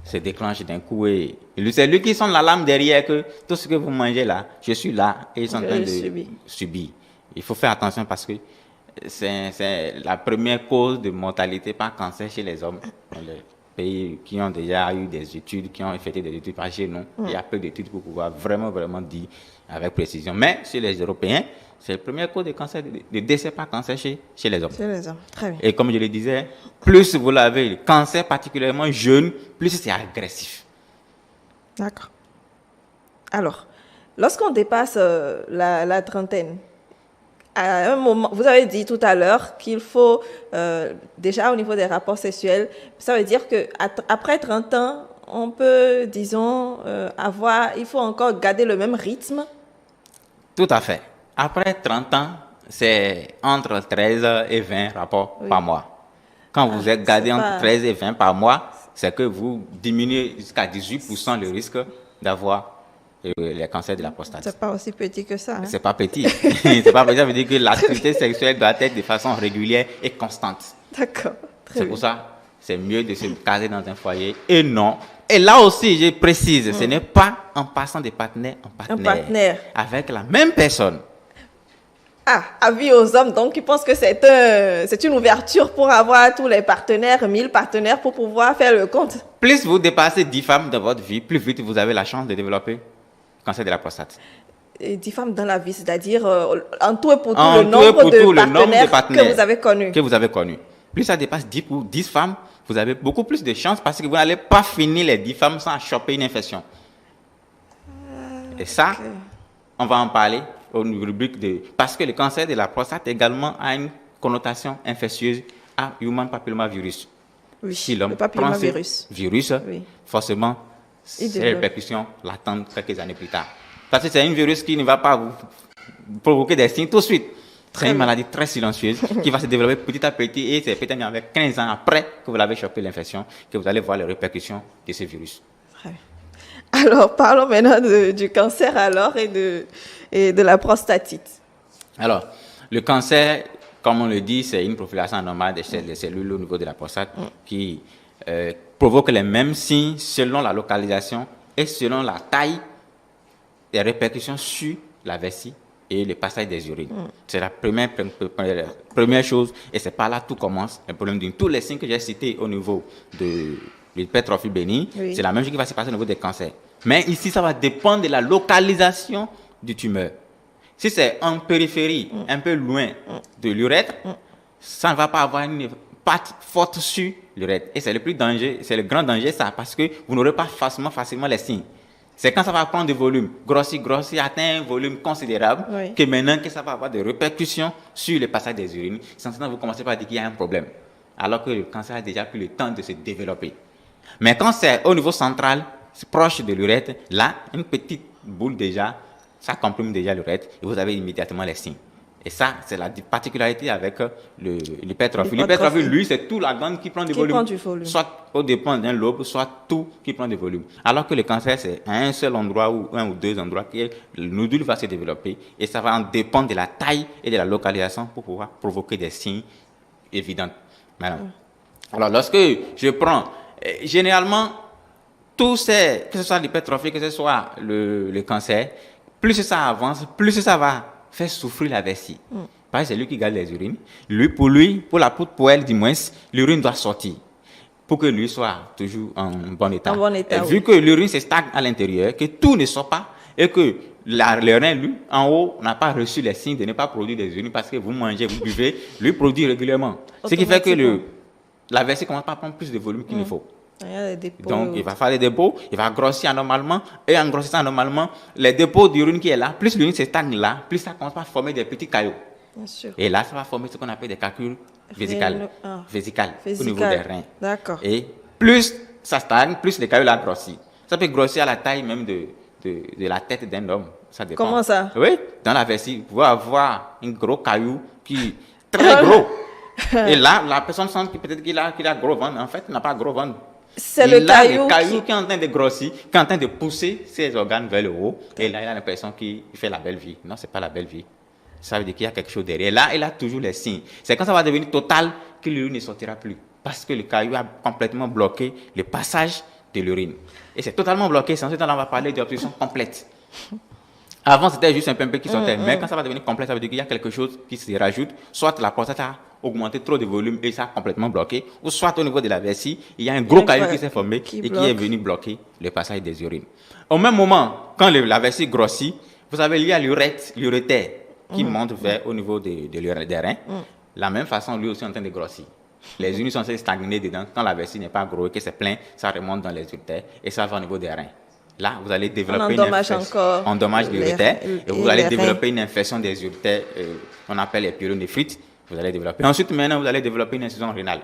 se déclenche d'un coup. Et c'est lui qui sonne l'alarme derrière que tout ce que vous mangez là, je suis là et ils sont en train de subir. Il faut faire attention parce que c'est la première cause de mortalité par cancer chez les hommes. Dans les pays qui ont déjà eu des études, qui ont effectué des études par chez nous, il y a peu d'études pour pouvoir vraiment dire avec précision. Mais chez les Européens, c'est la première cause de cancer, de décès par cancer chez les hommes. Chez les hommes, très bien. Et comme je le disais, plus vous l'avez, le cancer particulièrement jeune, plus c'est agressif. D'accord. Alors, lorsqu'on dépasse la trentaine, à un moment, vous avez dit tout à l'heure qu'il faut, déjà au niveau des rapports sexuels, ça veut dire qu'après 30 ans, on peut, disons, il faut encore garder le même rythme? Tout à fait. Après 30 ans, c'est entre 13 et 20 rapports par mois. Quand vous êtes gardé entre 13 et 20 par mois, c'est que vous diminuez jusqu'à 18% le risque d'avoir les cancers de la prostate. C'est pas aussi petit que ça. Hein? C'est pas petit. C'est pas petit, ça veut dire que l'activité sexuelle doit être de façon régulière et constante. D'accord. C'est pour ça, c'est mieux de se caser dans un foyer et non. Et là aussi, je précise, ce n'est pas en passant de partenaire en partenaire. Avec la même personne. Avis aux hommes, donc, qui pensent que c'est une ouverture pour avoir tous les partenaires, 1000 partenaires, pour pouvoir faire le compte. Plus vous dépassez 10 femmes dans votre vie, plus vite vous avez la chance de développer le cancer de la prostate. Et 10 femmes dans la vie, c'est-à-dire en tout et pour tout le nombre de partenaires que vous avez connus. Plus ça dépasse 10 femmes, vous avez beaucoup plus de chances parce que vous n'allez pas finir les 10 femmes sans choper une infection. Et ça, on va en parler au rubrique de... Parce que le cancer de la prostate également a une connotation infectieuse à human papillomavirus. Oui, si l'homme le papillomavirus. Forcément, ces répercussions l'attendent quelques années plus tard. Parce que c'est un virus qui ne va pas vous provoquer des signes tout de suite. C'est une maladie très silencieuse qui va se développer petit à petit et c'est peut-être avec 15 ans après que vous l'avez chopé l'infection que vous allez voir les répercussions de ce virus. Très bien. Alors, parlons maintenant du cancer et de la prostatite. Alors, le cancer, comme on le dit, c'est une prolifération anormale des cellules au niveau de la prostate qui provoque les mêmes signes selon la localisation et selon la taille des répercussions sur la vessie et le passage des urines. C'est la première chose et c'est par là que tout commence. Le problème de tous les signes que j'ai cités au niveau de l'hypertrophie bénigne, c'est la même chose qui va se passer au niveau des cancers. Mais ici, ça va dépendre de la localisation du tumeur. Si c'est en périphérie, un peu loin de l'urètre, ça ne va pas avoir une patte forte sur l'urètre. Et c'est le plus danger, c'est le grand danger, ça, parce que vous n'aurez pas facilement les signes. C'est quand ça va prendre du volume, grossir, atteindre un volume considérable, que maintenant que ça va avoir des répercussions sur le passage des urines, sans vous commencez par dire qu'il y a un problème. Alors que le cancer a déjà pris le temps de se développer. Mais quand c'est au niveau central, proche de l'urètre, là, une petite boule déjà, ça comprime déjà l'urètre et vous avez immédiatement les signes. Et ça, c'est la particularité avec l'hypertrophie. L'hypertrophie, lui, c'est toute la glande qui prend du volume. Soit au dépend d'un lobe, soit tout qui prend du volume. Alors que le cancer, c'est à un seul endroit ou un ou deux endroits que le nodule va se développer et ça va en dépendre de la taille et de la localisation pour pouvoir provoquer des signes évidents. Alors, lorsque je prends, généralement, que ce soit l'hypertrophie, que ce soit le cancer, plus ça avance, plus ça va faire souffrir la vessie. Parce que c'est lui qui garde les urines. Pour elle, du moins, l'urine doit sortir pour que lui soit toujours en bon état. Et vu que l'urine se stagne à l'intérieur, que tout ne sort pas, et que le rein, lui, en haut, n'a pas reçu les signes de ne pas produire des urines parce que vous mangez, vous buvez, lui produit régulièrement. Ce qui fait que la vessie commence à prendre plus de volume qu'il ne faut. Donc, il va faire des dépôts, il va grossir anormalement, et en grossissant anormalement, les dépôts d'urine qui est là, plus l'urine se stagne là, plus ça commence à former des petits caillots. Bien sûr. Et là, ça va former ce qu'on appelle des calculs vésicales au niveau des reins. D'accord. Et plus ça stagne, plus les caillots là grossissent. Ça peut grossir à la taille même de la tête d'un homme. Ça dépend. Comment ça? Oui, dans la vessie, vous pouvez avoir un gros caillou qui est très gros. Et là, la personne sent peut-être qu'il a gros ventre. En fait, il n'a pas gros ventre. C'est le caillou qui est en train de grossir, qui est en train de pousser ses organes vers le haut. Et là, il a l'impression qu'il fait la belle vie. Non, ce n'est pas la belle vie. Ça veut dire qu'il y a quelque chose derrière. Là, il a toujours les signes. C'est quand ça va devenir total que l'urine ne sortira plus. Parce que le caillou a complètement bloqué le passage de l'urine. Et c'est totalement bloqué. C'est ensuite on va parler d'obstruction complète. Avant, c'était juste un peu qui sortait. Mais quand ça va devenir complet, ça veut dire qu'il y a quelque chose qui se rajoute. Soit la prostate a augmenté trop de volume et ça a complètement bloqué. Ou soit au niveau de la vessie, il y a un gros caillou qui s'est formé et qui est venu bloquer le passage des urines. Au même moment, quand la vessie grossit, vous savez, il y a l'urétère qui monte vers au niveau des reins. La même façon, lui aussi est en train de grossir. Les urines sont stagnées dedans. Quand la vessie n'est pas grosse et que c'est plein, ça remonte dans les urétères et ça va au niveau des reins. Là, vous allez développer une infection. On endommage l'urétère et vous allez développer une infection des urétères qu'on appelle les pyélonéphrite. Vous allez développer. Ensuite, maintenant, vous allez développer une insuffisance rénale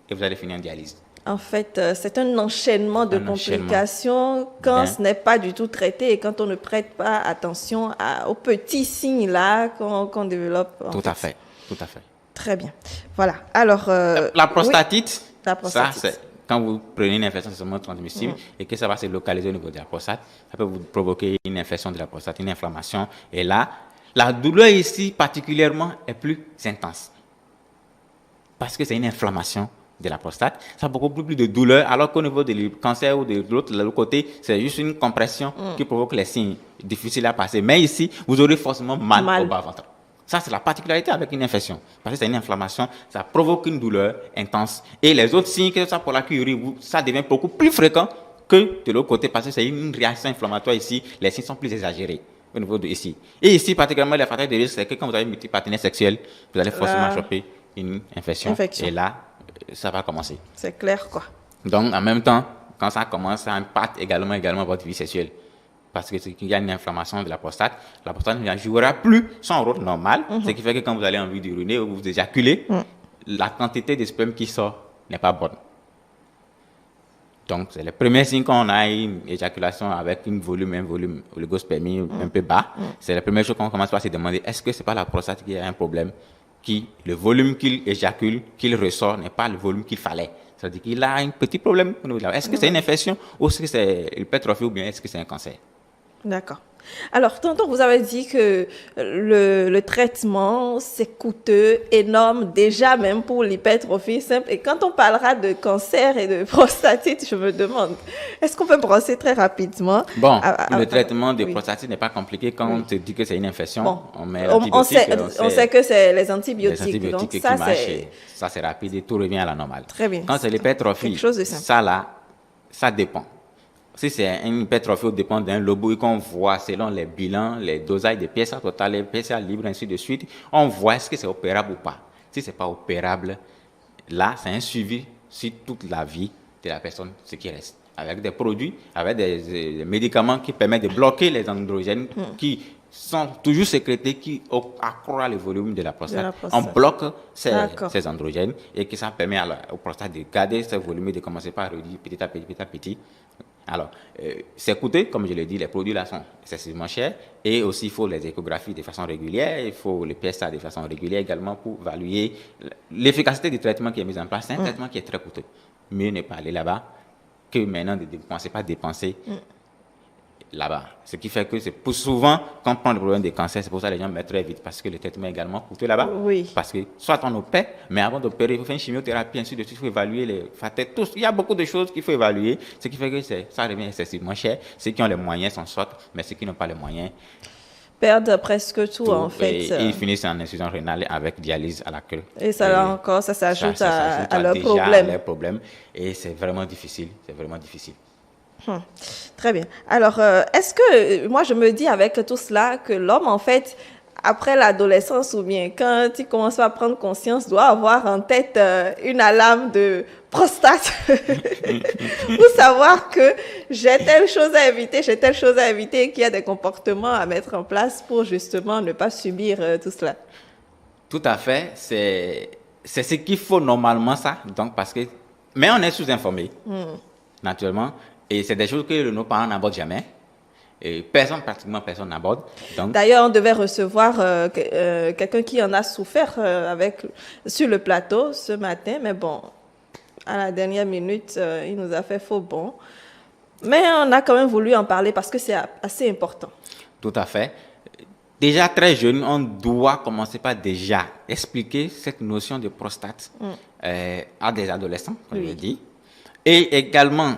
et vous allez finir en dialyse. En fait, c'est un enchaînement de complications quand ce n'est pas du tout traité et quand on ne prête pas attention aux petits signes là qu'on développe. Tout à fait. Très bien. Voilà. Alors, la prostatite, oui, la prostatite. Ça, c'est quand vous prenez une infection sexuellement transmissible et que ça va se localiser au niveau de la prostate, ça peut vous provoquer une infection de la prostate, une inflammation. Et là, la douleur ici particulièrement est plus intense. Parce que c'est une inflammation de la prostate. Ça a beaucoup plus de douleur, alors qu'au niveau du cancer ou de l'autre côté, c'est juste une compression qui provoque les signes difficiles à passer. Mais ici, vous aurez forcément mal au bas-ventre. Ça, c'est la particularité avec une infection. Parce que c'est une inflammation, ça provoque une douleur intense. Et les autres signes, que ce soit pour la curie, ça devient beaucoup plus fréquent que de l'autre côté, parce que c'est une réaction inflammatoire ici. Les signes sont plus exagérés au niveau de ici. Et ici, particulièrement, les facteurs de risque, c'est que quand vous avez multipartenaire sexuel, vous allez forcément choper une infection. Et là, ça va commencer. C'est clair, quoi. Donc, en même temps, quand ça commence, ça impacte également votre vie sexuelle. Parce qu'il y a une inflammation de la prostate ne jouera plus son rôle normal. Ce qui fait que quand vous allez envie d'uriner ou vous éjaculez, la quantité de sperme qui sort n'est pas bonne. Donc, c'est le premier signe qu'on a une éjaculation avec un volume oligospermie un peu bas. C'est la première chose qu'on commence par se demander, est-ce que ce n'est pas la prostate qui a un problème, le volume qu'il éjacule, qu'il ressort, n'est pas le volume qu'il fallait. C'est-à-dire qu'il a un petit problème. Est-ce que c'est une infection ou est-ce que c'est l'hypertrophie ou bien est-ce que c'est un cancer? D'accord. Alors, tantôt, vous avez dit que le traitement, c'est coûteux, énorme, déjà même pour l'hypertrophie simple. Et quand on parlera de cancer et de prostatite, je me demande, est-ce qu'on peut brosser très rapidement? Bon, le traitement de prostatite n'est pas compliqué. Quand on te dit que c'est une infection, on met l'antibiotique. On sait que c'est les antibiotiques. Les antibiotiques donc qui ça, marchent, ça c'est rapide et tout revient à la normale. Très bien. Quand c'est l'hypertrophie, ça dépend. Si c'est une hypertrophie, dépend d'un lobo qu'on voit selon les bilans, les dosages des pièces totales, les pièces libres, ainsi de suite, on voit est-ce que c'est opérable ou pas. Si ce n'est pas opérable, là, c'est un suivi sur toute la vie de la personne, ce qui reste. Avec des produits, avec des médicaments qui permettent de bloquer les androgènes qui sont toujours sécrétés, qui accroissent le volume de la prostate. On bloque ces androgènes et que ça permet au prostate de garder ce volume et de commencer par réduire petit à petit. Alors, c'est coûteux, comme je l'ai dit, les produits là sont excessivement chers et aussi il faut les échographies de façon régulière, il faut les PSA de façon régulière également pour évaluer l'efficacité du traitement qui est mis en place. C'est un traitement qui est très coûteux. Mieux ne pas aller là-bas que maintenant de ne commencer pas à dépenser là-bas. Ce qui fait que c'est pour souvent, quand on prend le problème des cancers, c'est pour ça que les gens mettent très vite, parce que le traitement est également coûteux là-bas. Oui. Parce que soit on opère, mais avant d'opérer, il faut faire une chimiothérapie, ainsi de suite, il faut évaluer les facteurs, tous. Il y a beaucoup de choses qu'il faut évaluer, ce qui fait que ça revient excessivement cher. Ceux qui ont les moyens s'en sortent, mais ceux qui n'ont pas les moyens, Perdent presque tout, en fait. et ils finissent en insuffisance rénale avec dialyse à la queue. Et ça, là encore, ça s'ajoute ça à leurs déjà problèmes. à leurs problèmes. Et c'est vraiment difficile. C'est vraiment difficile. Très bien. Alors, est-ce que, moi, je me dis avec tout cela que l'homme, en fait, après l'adolescence ou bien quand il commence à prendre conscience, doit avoir en tête une alarme de prostate pour savoir que j'ai telle chose à éviter, qu'il y a des comportements à mettre en place pour justement ne pas subir tout cela. Tout à fait. C'est ce qu'il faut normalement, ça. Donc, mais on est sous-informé, naturellement. Et c'est des choses que nos parents n'abordent jamais. Et pratiquement personne n'aborde. D'ailleurs, on devait recevoir quelqu'un qui en a souffert sur le plateau ce matin. Mais bon, à la dernière minute, il nous a fait faux bond. Mais on a quand même voulu en parler parce que c'est assez important. Tout à fait. Déjà très jeune, on doit commencer par déjà expliquer cette notion de prostate à des adolescents, comme je l'ai dit. Et également,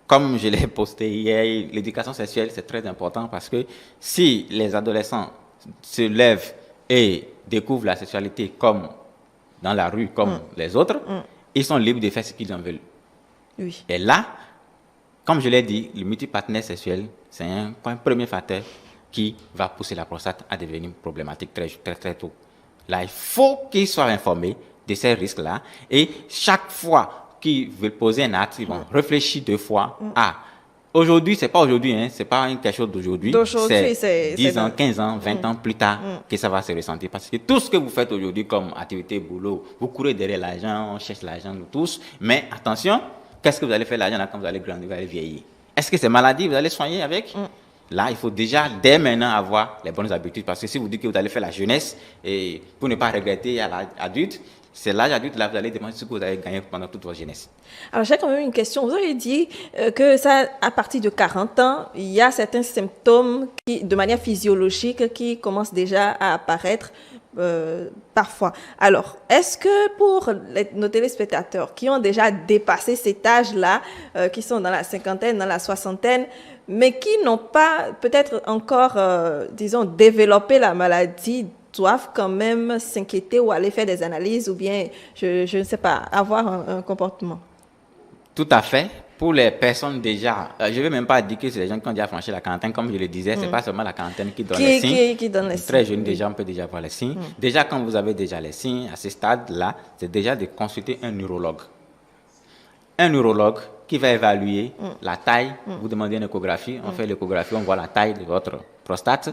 comme je l'ai posté hier, l'éducation sexuelle, c'est très important parce que si les adolescents se lèvent et découvrent la sexualité comme dans la rue, comme les autres, ils sont libres de faire ce qu'ils en veulent. Oui. Et là, comme je l'ai dit, le multipartenaire sexuel, c'est un premier facteur qui va pousser la prostate à devenir problématique très, très, très tôt. Là, il faut qu'ils soient informés de ces risques-là et chaque fois qui veulent poser un acte, ils vont réfléchir 2 fois. Aujourd'hui, c'est pas aujourd'hui, hein, c'est pas quelque chose d'aujourd'hui. C'est 10 ans, 15 ans, 20 ans plus tard que ça va se ressentir. Parce que tout ce que vous faites aujourd'hui comme activité, boulot, vous courez derrière l'argent, on cherche l'argent, nous tous. Mais attention, qu'est-ce que vous allez faire l'argent là quand vous allez grandir, vous allez vieillir? Est-ce que c'est maladie, vous allez soigner avec? Là, il faut déjà, dès maintenant, avoir les bonnes habitudes. Parce que si vous dites que vous allez faire la jeunesse, et pour ne pas regretter à l'âge adulte, c'est l'âge adulte, là, vous allez demander ce que vous avez gagné pendant toute votre jeunesse. Alors, j'ai quand même une question. Vous avez dit que ça, à partir de 40 ans, il y a certains symptômes qui, de manière physiologique qui commencent déjà à apparaître parfois. Alors, est-ce que pour nos téléspectateurs qui ont déjà dépassé cet âge-là, qui sont dans la cinquantaine, dans la soixantaine, mais qui n'ont pas peut-être encore, disons, développé la maladie, doivent quand même s'inquiéter ou aller faire des analyses ou bien, je ne sais pas, avoir un comportement? Tout à fait. Pour les personnes déjà, je ne vais même pas dire que c'est les gens qui ont déjà franchi la quarantaine, comme je le disais, ce n'est pas seulement la quarantaine qui donne les signes. Qui donne les signes. Très jeune, déjà, on peut déjà voir les signes. Déjà, quand vous avez déjà les signes, à ce stade-là, c'est déjà de consulter un neurologue. Un neurologue qui va évaluer la taille, vous demandez une échographie, on fait l'échographie, on voit la taille de votre prostate.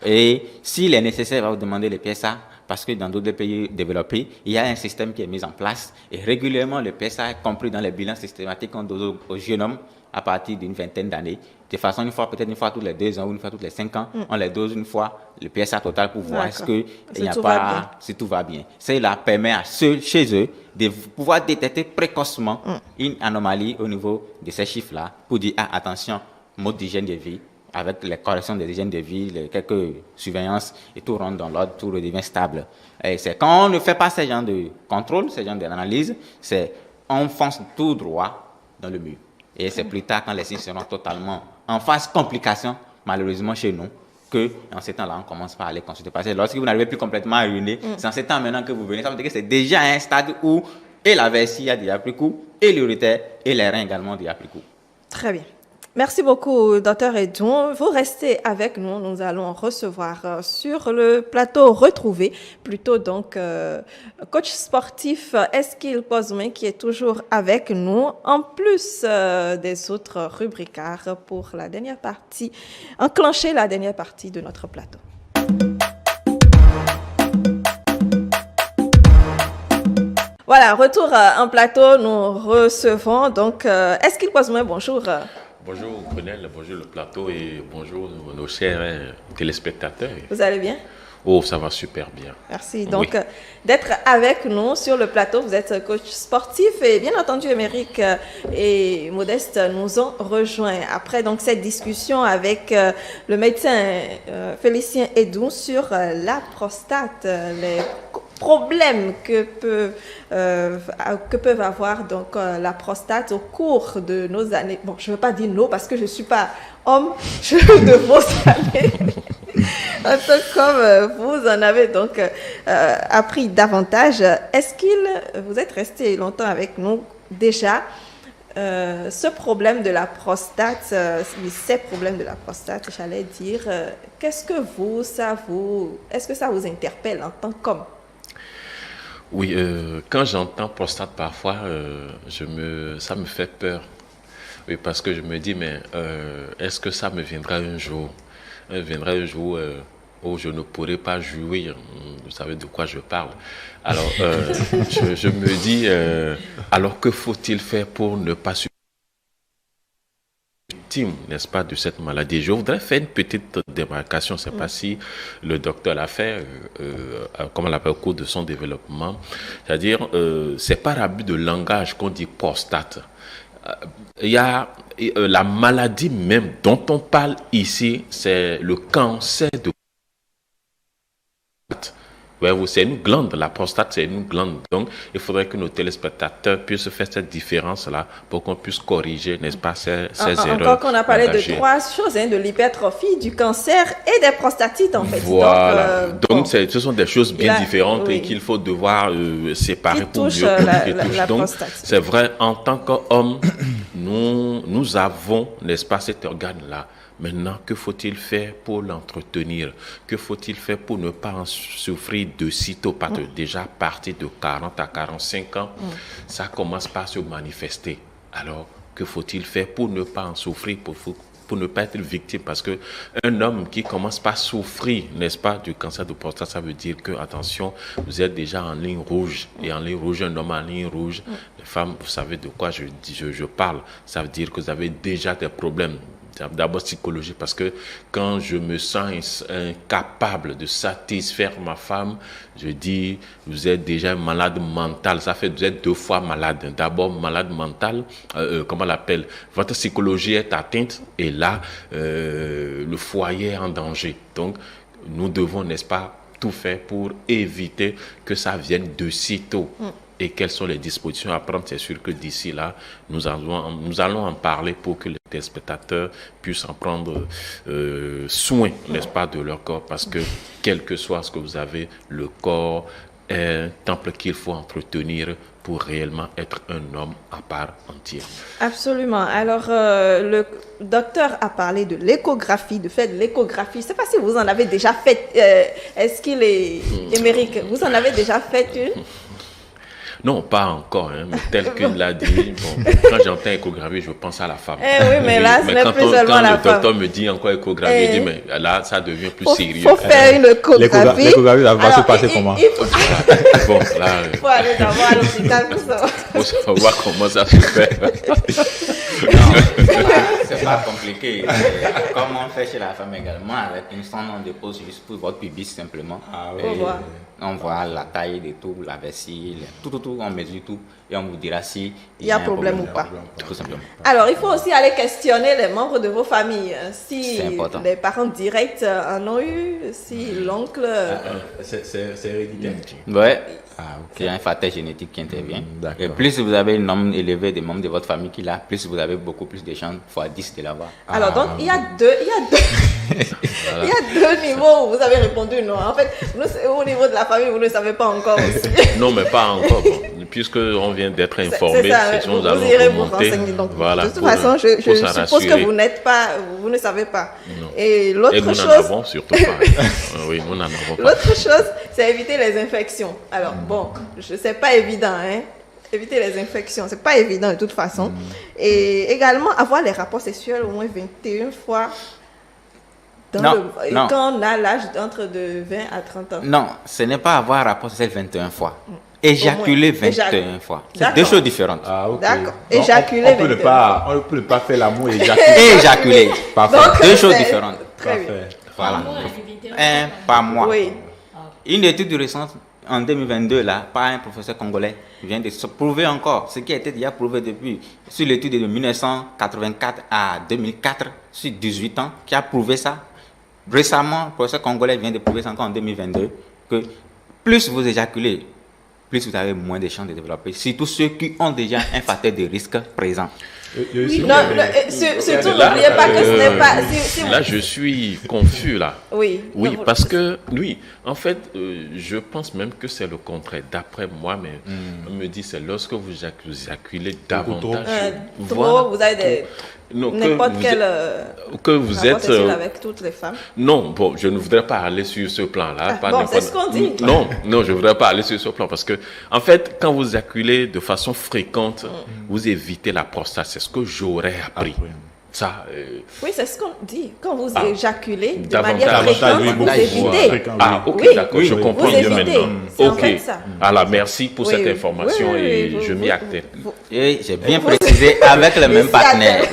Et s'il est nécessaire, il va vous demander le PSA, parce que dans d'autres pays développés, il y a un système qui est mis en place. Et régulièrement, le PSA est compris dans les bilans systématiques qu'on donne aux jeunes hommes à partir d'une vingtaine d'années. De façon, peut-être une fois tous les 2 ans ou une fois tous les 5 ans, on les dose une fois le PSA total pour voir si tout va bien. Cela permet à chez eux de pouvoir détecter précocement une anomalie au niveau de ces chiffres-là pour dire, attention, mode d'hygiène de vie, avec les corrections des hygiènes de vie, quelques surveillances, et tout rentre dans l'ordre, tout redevient stable. Et c'est quand on ne fait pas ce genre de contrôle, ce genre d'analyse, on fonce tout droit dans le mur. Et c'est plus tard, quand les signes seront totalement en phase complication, malheureusement chez nous, qu'en ces temps-là, on commence par aller consulter. Parce que lorsque vous n'arrivez plus complètement à uriner, c'est en ces temps maintenant que vous venez. Ça veut dire que c'est déjà un stade où et la vessie a déjà pris coup, et l'urétère et les reins également ont déjà pris coup. Très bien. Merci beaucoup, Dr Edouin. Vous restez avec nous. Nous allons recevoir sur le plateau retrouvé, plutôt donc coach sportif Eskil Pozoumen qui est toujours avec nous, en plus des autres rubricards pour la dernière partie, enclencher la dernière partie de notre plateau. Voilà, retour en plateau, nous recevons donc Eskil Pozoumen, bonjour. Bonjour Brunel, bonjour le plateau et bonjour nos chers téléspectateurs. Vous allez bien? Oh, ça va super bien. Merci. Donc, d'être avec nous sur le plateau, vous êtes coach sportif et bien entendu, Émeric et Modeste nous ont rejoints. Après donc cette discussion avec le médecin Félicien Edou sur la prostate, les problèmes que peuvent avoir donc la prostate au cours de nos années. Bon, je ne veux pas dire non parce que je ne suis pas homme, de vos années. Un peu comme vous en avez donc appris davantage. Est-ce vous êtes resté longtemps avec nous déjà, ce problème de la prostate, ces problèmes de la prostate, j'allais dire, est-ce que ça vous interpelle en tant qu'homme? Oui, quand j'entends prostate parfois, ça me fait peur. Oui, parce que je me dis, mais est-ce que ça me viendra un jour? Viendra un jour où je ne pourrai pas jouir. Vous savez de quoi je parle. Alors, je me dis, alors que faut-il faire pour ne pas subir, n'est-ce pas, de cette maladie? Je voudrais faire une petite démarcation. Je ne sais pas si le docteur l'a fait, comme on l'appelle au cours de son développement. C'est-à-dire, c'est par abus de langage qu'on dit prostate. Il y a la maladie même dont on parle ici, c'est le cancer de prostate. C'est une glande, la prostate c'est une glande. Donc il faudrait que nos téléspectateurs puissent faire cette différence-là pour qu'on puisse corriger, n'est-ce pas, ces erreurs. Encore qu'on a parlé de trois choses, de l'hypertrophie, du cancer et des prostatites en fait. Voilà. Donc ce sont des choses bien différentes et qu'il faut devoir séparer pour mieux la Donc prostate. c'est vrai, en tant qu'homme, nous avons, n'est-ce pas, cet organe-là. Maintenant, que faut-il faire pour l'entretenir? Que faut-il faire pour ne pas en souffrir de sitôt? Parce que déjà, à partir de 40 à 45 ans, ça commence par se manifester. Alors, que faut-il faire pour ne pas en souffrir, pour ne pas être victime? Parce qu'un homme qui commence par souffrir, n'est-ce pas, du cancer de prostate, ça veut dire que, attention, vous êtes déjà en ligne rouge. Et en ligne rouge, un homme en ligne rouge, les femmes, vous savez de quoi je parle. Ça veut dire que vous avez déjà des problèmes. D'abord psychologique, parce que quand je me sens incapable de satisfaire ma femme, je dis, vous êtes déjà malade mental. Ça fait que vous êtes deux fois malade. D'abord malade mental, comment on l'appelle? Votre psychologie est atteinte et là, le foyer est en danger. Donc, nous devons, n'est-ce pas, tout faire pour éviter que ça vienne de sitôt. Et quelles sont les dispositions à prendre? C'est sûr que d'ici là, nous allons en parler pour que les téléspectateurs puissent en prendre soin, n'est-ce pas, de leur corps. Parce que, quel que soit ce que vous avez, le corps est un temple qu'il faut entretenir pour réellement être un homme à part entière. Absolument. Alors, le docteur a parlé de l'échographie, de faire de l'échographie. Je ne sais pas si vous en avez déjà fait. Est-ce qu'il est... Émeric, vous en avez déjà fait une? Non, pas encore, mais tel qu'il l'a dit, quand j'entends échographie, je pense à la femme. Oui, mais là, ce n'est plus seulement la femme. Quand le docteur me dit encore échographie, je dis, mais là, ça devient plus sérieux. Il faut faire une échographie. L'échographie, ça va se passer comment? Bon, là... Il faut aller d'abord à l'hôpital pour savoir. Il faut savoir comment ça se fait. C'est pas compliqué. Comme on fait chez la femme également, avec une sonde, on dépose juste pour votre pubis simplement. On voit la taille de tout, la vessie, tout, on mesure tout et on vous dira si il y a un problème ou pas. Tout simplement. Alors, il faut aussi aller questionner les membres de vos familles. Si les parents directs en ont eu, si l'oncle... C'est héréditaire. Ouais. Il y a un facteur génétique qui intervient. Et plus vous avez un nombre élevé des membres de votre famille qui l'a, plus vous avez beaucoup plus de chances, fois 10 de l'avoir. Alors donc, il y a deux niveaux où vous avez répondu non. En fait, au niveau de la famille, vous ne savez pas encore aussi. Non, mais pas encore. Puisqu'on vient d'être informé, c'est ça, nous allons irez vous remonter. renseigner. Donc, voilà, de toute façon, je suppose que vous ne savez pas. Non. Et l'autre chose... nous n'en avons surtout pas. Oui, nous n'en avons pas. L'autre chose, c'est éviter les infections. Alors, bon, c'est pas évident, éviter les infections, c'est pas évident de toute façon. Et également, avoir les rapports sexuels au moins 21 fois quand on a l'âge entre de 20 à 30 ans. Non, ce n'est pas avoir rapport sexuel 21 fois. Éjaculer 21 fois. C'est deux choses différentes. D'accord. Éjaculer 21 fois. On ne peut pas faire l'amour et éjaculer. Éjaculer. Parfait. Deux choses différentes. Très bien. Voilà. Un par mois. Oui. Une étude récente en 2022, là, par un professeur congolais, vient de se prouver encore ce qui a été déjà prouvé depuis, sur l'étude de 1984 à 2004, sur 18 ans, qui a prouvé ça. Récemment, le professeur congolais vient de prouver ça encore en 2022, que plus vous éjaculez, plus vous avez moins de chances de développer, surtout ceux qui ont déjà un facteur de risque présent. Surtout, n'oubliez pas que ce n'est pas... Là, je suis confus, là. Oui. Oui, parce que, oui, en fait, je pense même que c'est le contraire. D'après moi, mais on me dit, c'est lorsque vous éjaculez davantage. Trop, vous avez des... Non, n'importe quel que vous êtes avec toutes les femmes. Non, bon, je ne voudrais pas aller sur ce plan-là. Bon, c'est ce qu'on dit. Non, je ne voudrais pas aller sur ce plan parce que, en fait, quand vous éjaculez de façon fréquente, vous évitez la prostate. C'est ce que j'aurais appris. Ça, oui, c'est ce qu'on dit. Quand vous éjaculez de davantage, manière fréquente, vous évitez. Ah, ok, Oui, d'accord, je comprends mieux maintenant. C'est Ok, en fait ça. alors merci pour cette information et je m'y actais. Et j'ai bien précisé avec les mêmes partenaires.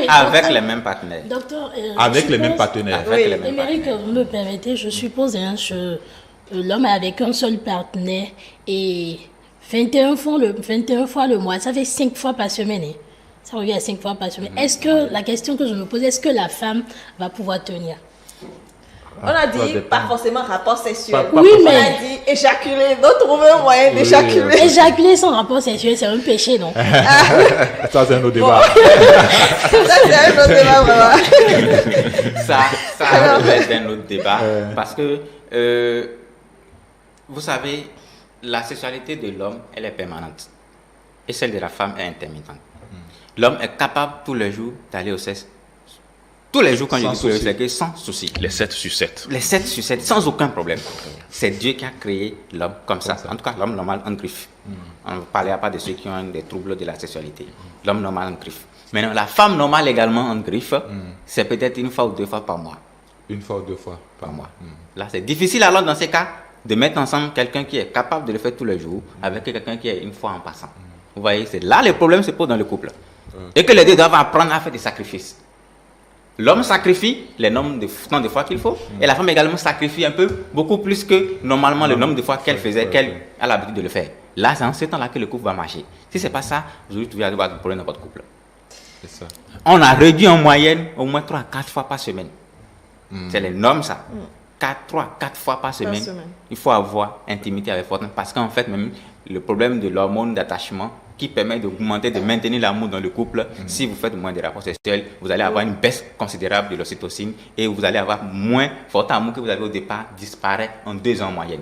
Avec les mêmes partenaires. Docteur, avec les mêmes partenaires. Émeric, vous me permettez, je suppose que l'homme est avec un seul partenaire et 21 fois le mois, ça fait 5 fois par semaine. Hein. Ça revient à 5 fois par semaine. Est-ce que, la question que je me pose, est-ce que la femme va pouvoir tenir? On a dit pas forcément rapport sexuel. Oui, on mais... a dit éjaculer, donc trouver un moyen d'éjaculer. Éjaculer sans rapport sexuel, c'est un péché, non? Ça, c'est un autre débat. Ça, c'est un autre débat, vraiment. Ça relève d'un autre débat. Parce que, vous savez, la sexualité de l'homme, elle est permanente. Et celle de la femme est intermittente. L'homme est capable tous les jours d'aller au sexe. Tous les jours, quand je dis tous les jours, c'est sans souci. Les 7 sur 7. Les 7 sur 7, sans aucun problème. C'est Dieu qui a créé l'homme comme ça. En tout cas, l'homme normal en griffe. On ne parlera pas de ceux qui ont des troubles de la sexualité. L'homme normal en griffe. Maintenant, la femme normale également en griffe, c'est peut-être 1 fois ou 2 fois par mois. 1 fois ou 2 fois par mois. Là, c'est difficile alors dans ces cas de mettre ensemble quelqu'un qui est capable de le faire tous les jours avec quelqu'un qui est 1 fois en passant. Vous voyez, c'est là le problème se pose dans le couple. Et que les deux doivent apprendre à faire des sacrifices. L'homme sacrifie le nombre de fois qu'il faut, et la femme également sacrifie un peu, beaucoup plus que normalement le nombre de fois qu'elle faisait, qu'elle a l'habitude de le faire. Là, c'est en ce temps-là que le couple va marcher. Si ce n'est pas ça, vous allez avoir des problèmes dans votre couple. C'est ça. On a réduit en moyenne au moins 3 à 4 fois par semaine. C'est les normes, ça. 3 à 4 fois par semaine. Il faut avoir intimité avec votre femme, parce qu'en fait, même le problème de l'hormone d'attachement qui permet d'augmenter, de maintenir l'amour dans le couple, si vous faites moins de rapports sexuels, vous allez avoir une baisse considérable de l'ocytocine et vous allez avoir moins, votre amour que vous avez au départ disparaît en 2 ans en moyenne.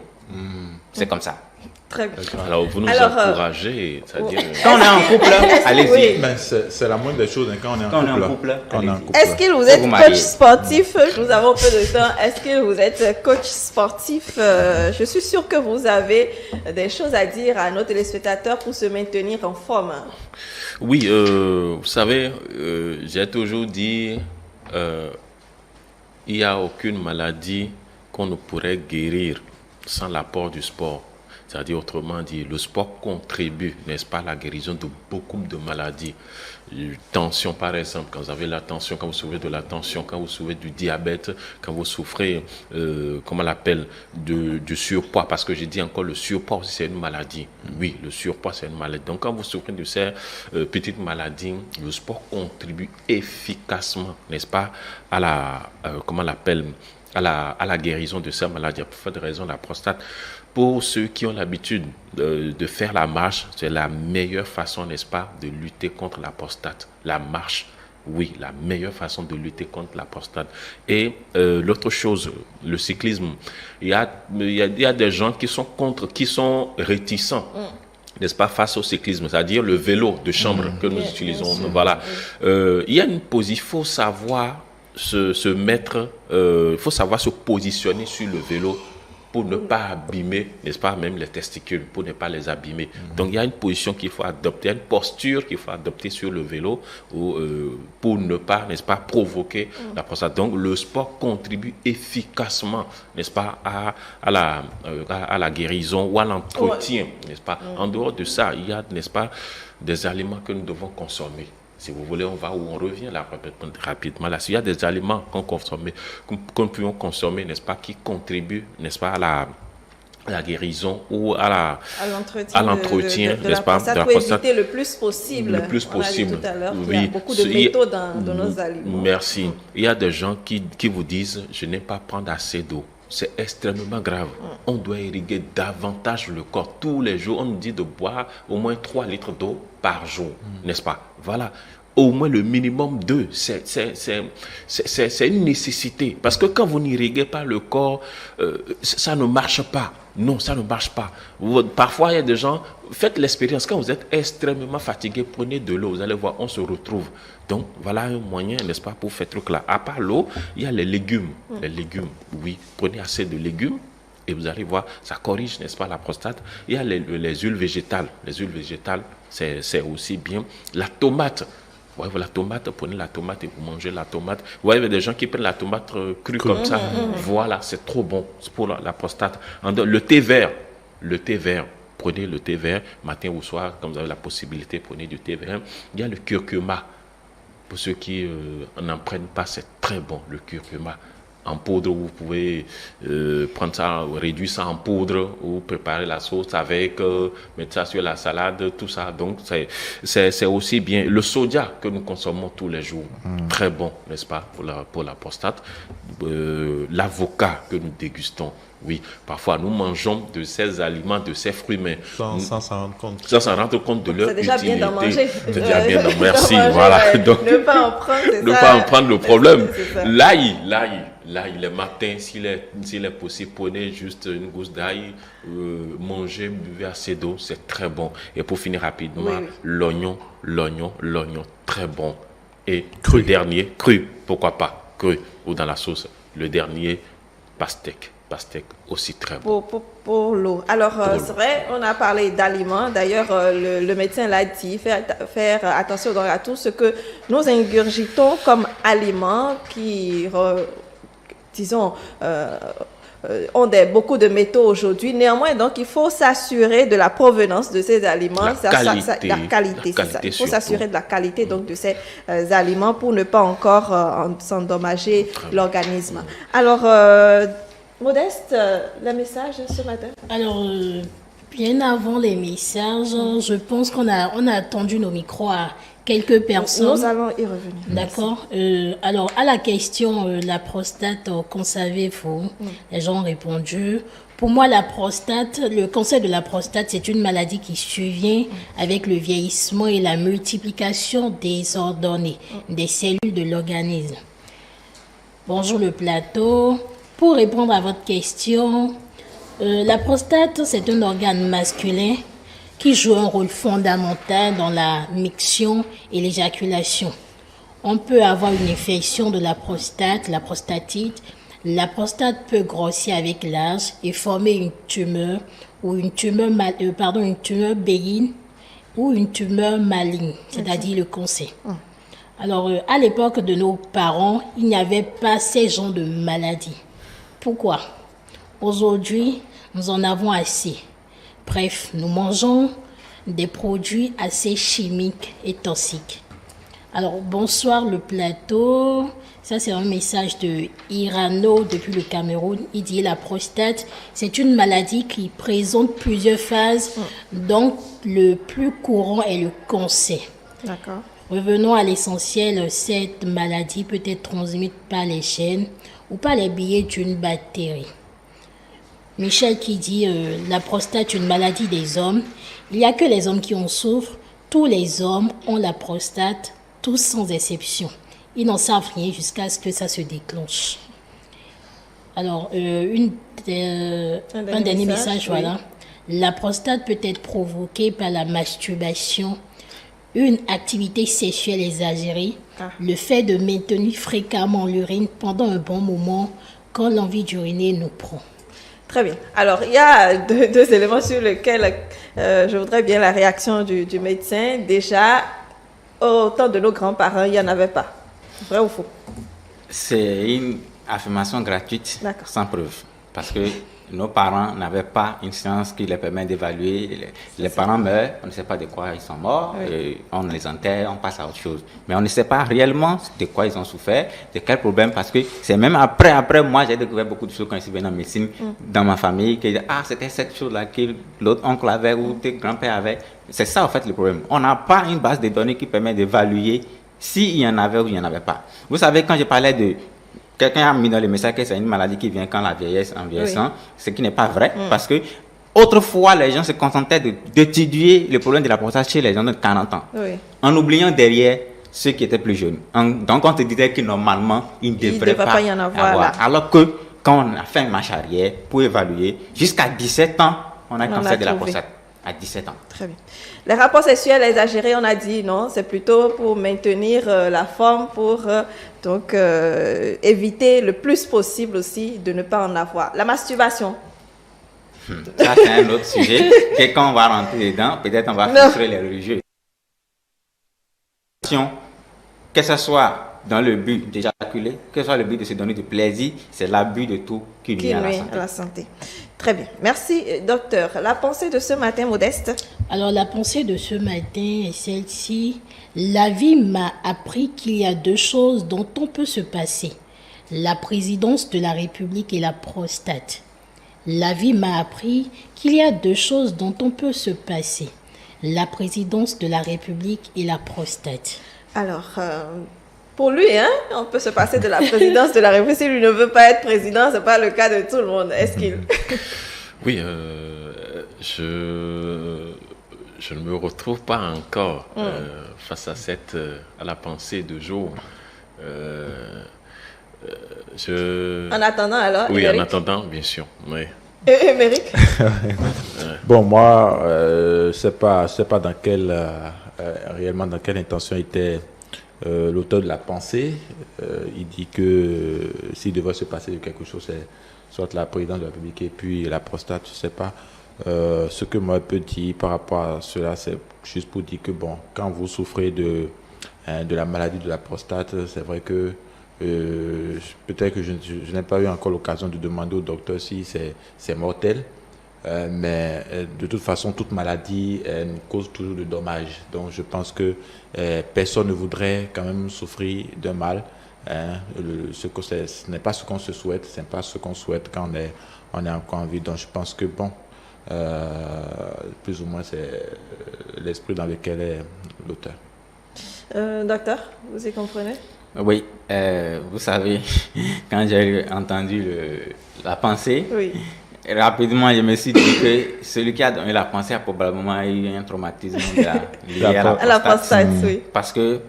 C'est comme ça. Très bien. Alors, vous nous encouragez, c'est-à-dire... Quand on est en couple, allez-y. Mais c'est la moindre des choses quand on est en couple. Est-ce que vous êtes coach sportif? Nous avons peu de temps. Est-ce que vous êtes coach sportif? Je suis sûre que vous avez des choses à dire à nos téléspectateurs pour se maintenir en forme. Oui, vous savez, j'ai toujours dit, il n'y a aucune maladie qu'on ne pourrait guérir sans l'apport du sport. C'est-à-dire, autrement dit, le sport contribue, n'est-ce pas, à la guérison de beaucoup de maladies. Tension, par exemple, quand vous avez la tension, quand vous souffrez de la tension, quand vous souffrez du diabète, quand vous souffrez, comment on l'appelle, du surpoids, parce que j'ai dit encore, le surpoids aussi, c'est une maladie. Oui, le surpoids, c'est une maladie. Donc, quand vous souffrez de ces petites maladies, le sport contribue efficacement, n'est-ce pas, à la, comment on l'appelle, à la guérison de ces maladies. Pour faire de raison, la prostate, pour ceux qui ont l'habitude de faire la marche, c'est la meilleure façon, n'est-ce pas, de lutter contre la prostate. La marche, oui, la meilleure façon de lutter contre la prostate. Et l'autre chose, le cyclisme, il y a des gens qui sont contre, qui sont réticents. N'est-ce pas, face au cyclisme, c'est-à-dire le vélo de chambre que nous utilisons. Voilà. Il y a une position, il faut savoir se mettre, il faut savoir se positionner sur le vélo pour ne pas abîmer, n'est-ce pas, même les testicules, pour ne pas les abîmer. Donc, il y a une position qu'il faut adopter, une posture qu'il faut adopter sur le vélo pour ne pas, n'est-ce pas, provoquer la prostate. Donc, le sport contribue efficacement, n'est-ce pas, à la guérison ou à l'entretien, n'est-ce pas. En dehors de ça, il y a, n'est-ce pas, des aliments que nous devons consommer. Si vous voulez, on va ou on revient là rapidement. Là, s'il y a des aliments qu'on peut consommer, n'est-ce pas, qui contribuent, n'est-ce pas, à la guérison ou à l'entretien, de la prostate, pour éviter le plus possible. Le plus possible. On a dit tout à l'heure oui. qu'il y a beaucoup de métaux dans nos aliments. Merci. Il y a des gens qui vous disent, je n'aime pas prendre assez d'eau. C'est extrêmement grave. On doit irriguer davantage le corps tous les jours. On nous dit de boire au moins 3 litres d'eau par jour, n'est-ce pas? Voilà. Au moins le minimum 2. C'est une nécessité. Parce que quand vous n'irriguez pas le corps, ça ne marche pas. Non, ça ne marche pas. Parfois, il y a des gens, faites l'expérience. Quand vous êtes extrêmement fatigué, prenez de l'eau. Vous allez voir, on se retrouve. Donc, voilà un moyen, n'est-ce pas, pour faire ce truc-là. À part l'eau, il y a les légumes. Les légumes, oui. Prenez assez de légumes. Et vous allez voir, ça corrige, n'est-ce pas, la prostate. Il y a les huiles végétales. Les huiles végétales, c'est aussi bien. La tomate. Vous voyez, la tomate, prenez la tomate et vous mangez la tomate. Vous voyez, il y a des gens qui prennent la tomate crue comme ça. Voilà, c'est trop bon pour la prostate. Le thé vert, prenez le thé vert matin ou soir, quand vous avez la possibilité, prenez du thé vert. Il y a le curcuma. Pour ceux qui n'en prennent pas, c'est très bon, le curcuma. En poudre, vous pouvez prendre ça, réduire ça en poudre ou préparer la sauce avec, mettre ça sur la salade, tout ça. Donc, c'est aussi bien. Le soja que nous consommons tous les jours, très bon, n'est-ce pas, pour la prostate. L'avocat que nous dégustons, oui. Parfois, nous mangeons de ces aliments, de ces fruits, mais sans s'en rendre compte. Sans s'en rendre compte de leur utilité. C'est déjà bien d'en manger. C'est déjà bien d'en merci, voilà. Donc, ne pas en prendre, c'est ne ça. pas en prendre le problème. L'ail, le matin, s'il est possible, prenez juste une gousse d'ail, mangez, buvez assez d'eau, c'est très bon. Et pour finir rapidement, l'oignon, très bon. Et le dernier, cru, pourquoi pas, cru, ou dans la sauce. Le dernier, pastèque aussi très bon. Pour l'eau. Alors, c'est vrai, on a parlé d'aliments. D'ailleurs, le médecin l'a dit, faire attention donc à tout ce que nous ingurgitons comme aliments qui, disons, ont beaucoup de métaux aujourd'hui. Néanmoins, donc, il faut s'assurer de la provenance de ces aliments. La qualité, c'est ça. Il faut s'assurer de la qualité donc, de ces aliments pour ne pas encore s'endommager l'organisme. Alors, Modeste, le message ce matin? Alors, bien avant les messages, je pense qu'on a attendu nos micros à quelques personnes. Nous allons y revenir. D'accord. Alors, à la question, la prostate, qu'en savez-vous? Les gens ont répondu. Pour moi, le cancer de la prostate, c'est une maladie qui survient avec le vieillissement et la multiplication désordonnée des cellules de l'organisme. Bonjour le plateau. Pour répondre à votre question, la prostate, c'est un organe masculin qui joue un rôle fondamental dans la miction et l'éjaculation. On peut avoir une infection de la prostate, la prostatite. La prostate peut grossir avec l'âge et former une tumeur ou une tumeur bénigne ou une tumeur maligne, c'est-à-dire le cancer. Alors, à l'époque de nos parents, il n'y avait pas ces genres de maladies. Pourquoi? Aujourd'hui, nous en avons assez. Bref, nous mangeons des produits assez chimiques et toxiques. Alors, bonsoir le plateau. Ça, c'est un message de Irano depuis le Cameroun. Il dit la prostate, c'est une maladie qui présente plusieurs phases. Donc, le plus courant est le cancer. D'accord. Revenons à l'essentiel. Cette maladie peut être transmise par les chaînes ou par les billets d'une bactérie. Michel qui dit la prostate est une maladie des hommes. Il n'y a que les hommes qui en souffrent. Tous les hommes ont la prostate, tous sans exception. Ils n'en savent rien jusqu'à ce que ça se déclenche. Alors, un dernier message, voilà. La prostate peut être provoquée par la masturbation, une activité sexuelle exagérée, le fait de maintenir fréquemment l'urine pendant un bon moment quand l'envie d'uriner nous prend. Très bien. Alors, il y a deux éléments sur lesquels je voudrais bien la réaction du médecin. Déjà, au temps de nos grands-parents, il n'y en avait pas. Vrai ou faux? C'est une affirmation gratuite, sans preuve. Parce que nos parents n'avaient pas une science qui les permet d'évaluer. Les parents meurent, on ne sait pas de quoi ils sont morts, et on les enterre, on passe à autre chose. Mais on ne sait pas réellement de quoi ils ont souffert, de quel problème, parce que c'est même après moi, j'ai découvert beaucoup de choses quand je suis venu en médecine, dans ma famille, que c'était cette chose-là que l'autre oncle avait ou tes grands-pères avaient. C'est ça, en fait, le problème. On n'a pas une base de données qui permet d'évaluer s'il y en avait ou il n'y en avait pas. Vous savez, quand je parlais de... Quelqu'un a mis dans le message que c'est une maladie qui vient quand la vieillesse, en vieillissant, ce qui n'est pas vrai, parce que autrefois, les gens se contentaient d'étudier le problème de la prostate chez les gens de 40 ans, en oubliant derrière ceux qui étaient plus jeunes. Donc, on te disait que normalement, il ne devrait pas y en avoir. Alors que, quand on a fait une marche arrière pour évaluer, jusqu'à 17 ans, on a cancer de la prostate. À 17 ans. Très bien. Les rapports sexuels exagérés, on a dit non, c'est plutôt pour maintenir la forme, pour éviter le plus possible aussi de ne pas en avoir. La masturbation. Ça, c'est un autre sujet. Que quand on va rentrer dedans, peut-être on va frustrer les religieux. Que ce soit dans le but d'éjaculer, que ce soit le but de se donner du plaisir, c'est l'abus de tout qui nuit à la santé. Très bien. Merci, docteur. La pensée de ce matin, Modeste? Alors, la pensée de ce matin est celle-ci. La vie m'a appris qu'il y a deux choses dont on peut se passer. La présidence de la République et la prostate. La vie m'a appris qu'il y a deux choses dont on peut se passer. La présidence de la République et la prostate. Alors... pour lui, on peut se passer de la présidence de la République. Si lui ne veut pas être président, ce n'est pas le cas de tout le monde. Est-ce qu'il... Oui, je ne me retrouve pas encore face à la pensée de jour. En attendant alors, oui, Émeric. En attendant, bien sûr. Oui. Émeric? Bon, moi, c'est pas dans réellement dans quelle intention était l'auteur de la pensée. Il dit que s'il devait se passer de quelque chose, c'est soit la présidence de la République et puis la prostate, je ne sais pas. Ce que moi je peux dire par rapport à cela, c'est juste pour dire que bon, quand vous souffrez de la maladie de la prostate, c'est vrai que peut-être que je n'ai pas eu encore l'occasion de demander au docteur si c'est mortel. Mais de toute façon, toute maladie nous cause toujours de dommages. Donc je pense que personne ne voudrait quand même souffrir d'un mal. Ce n'est pas ce qu'on se souhaite, ce n'est pas ce qu'on souhaite quand on est encore en vie. Donc je pense que bon, plus ou moins c'est l'esprit dans lequel est l'auteur. Docteur, vous y comprenez? Oui, vous savez, quand j'ai entendu la pensée, rapidement, je me suis dit que celui qui a donné la pensée a probablement eu un traumatisme lié à la prostate. Oui. Parce que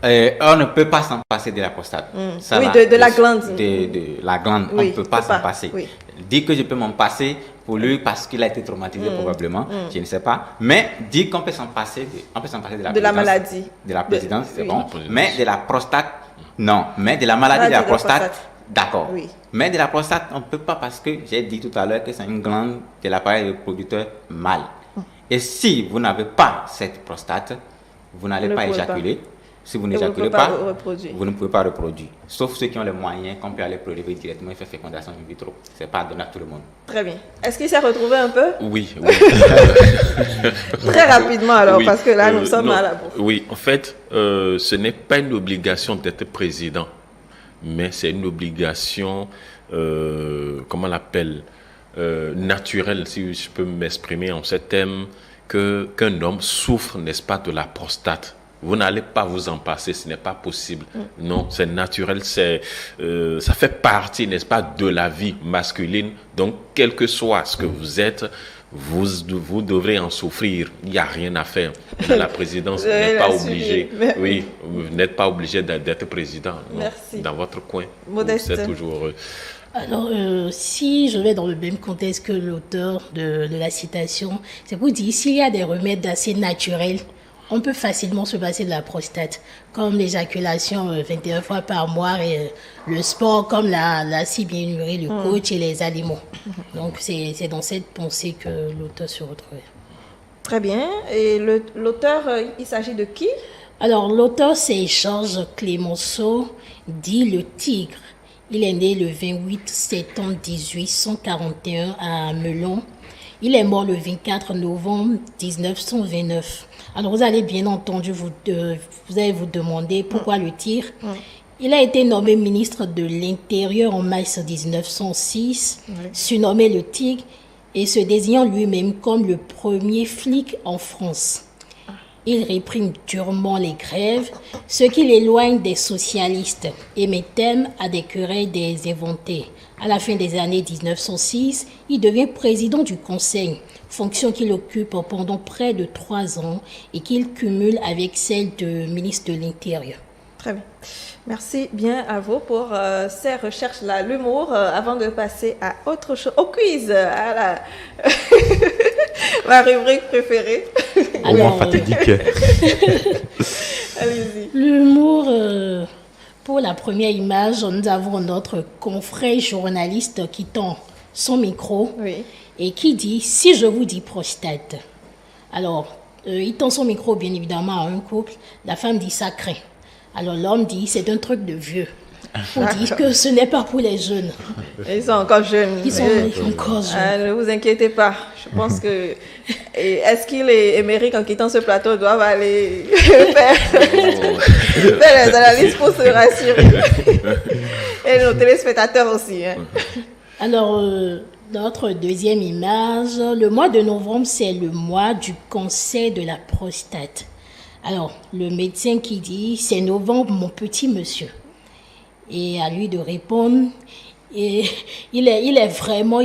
on ne peut pas s'en passer de la prostate. Ça oui, va, de la glande. De la glande, on ne peut pas s'en passer. Oui. Dire que je peux m'en passer pour lui parce qu'il a été traumatisé probablement, je ne sais pas. Mais dire qu'on peut s'en passer, de la maladie. De la présidence, c'est bon. Mais de la prostate, non. Mais de la maladie de la prostate. D'accord. Oui. Mais de la prostate, on ne peut pas parce que j'ai dit tout à l'heure que c'est une glande de l'appareil reproducteur mâle. Et si vous n'avez pas cette prostate, vous n'allez pas éjaculer. Si vous n'éjaculez pas, vous ne pouvez pas reproduire. Sauf ceux qui ont les moyens, qu'on peut aller prélever directement et faire fécondation in vitro. Ce n'est pas donné à tout le monde. Très bien. Est-ce qu'il s'est retrouvé un peu? Oui. Très rapidement alors, parce que là, nous sommes à la bourse. Oui, en fait, ce n'est pas une obligation d'être président. Mais c'est une obligation, comment on l'appelle, naturelle, si je peux m'exprimer en ces termes, qu'un homme souffre, n'est-ce pas, de la prostate. Vous n'allez pas vous en passer, ce n'est pas possible. Non, c'est naturel, ça fait partie, n'est-ce pas, de la vie masculine. Donc, quel que soit ce que vous êtes, vous devrez en souffrir. Il n'y a rien à faire. La présidence n'est pas obligée. Oui, vous n'êtes pas obligé d'être président. Merci. Dans votre coin, Modeste. vous êtes toujours heureux. Alors, si je vais dans le même contexte que l'auteur de la citation, c'est pour dire s'il y a des remèdes assez naturels, on peut facilement se passer de la prostate, comme l'éjaculation 21 fois par mois et le sport, comme l'a si bien énuméré le coach et les aliments. Donc, c'est dans cette pensée que l'auteur se retrouvait. Très bien. Et l'auteur, il s'agit de qui? Alors, l'auteur, c'est Georges Clemenceau, dit le tigre. Il est né le 28 septembre 1841 à Melun. Il est mort le 24 novembre 1929. Alors, vous allez bien entendu, vous allez vous demander pourquoi le tir. Il a été nommé ministre de l'Intérieur en mars 1906, surnommé le Tigre, et se désignant lui-même comme le premier flic en France. Il réprime durement les grèves, ce qui l'éloigne des socialistes et met terme à des querelles des éventés. À la fin des années 1906, il devient président du Conseil, fonction qu'il occupe pendant près de 3 ans et qu'il cumule avec celle de ministre de l'Intérieur. Très bien. Merci bien à vous pour ces recherches-là. L'humour, avant de passer à autre chose, au quiz, à ma rubrique préférée. Moment fatidique. Allez-y. L'humour, pour la première image, nous avons notre confrère journaliste qui tend son micro et qui dit « Si je vous dis prostate ». Alors, il tend son micro bien évidemment à un couple. La femme dit « Ça craint ». Alors l'homme dit, c'est un truc de vieux. Pour dire que ce n'est pas pour les jeunes. Ils sont encore jeunes. Ils sont encore jeunes. Ne vous inquiétez pas. Je pense que... Est-ce qu'il et Émeric, en quittant ce plateau, doivent aller faire les analyses pour se rassurer. Et nos téléspectateurs aussi. Hein. Alors, notre deuxième image, le mois de novembre, c'est le mois du cancer de la prostate. Alors, le médecin qui dit, c'est novembre, mon petit monsieur. Et à lui de répondre, et il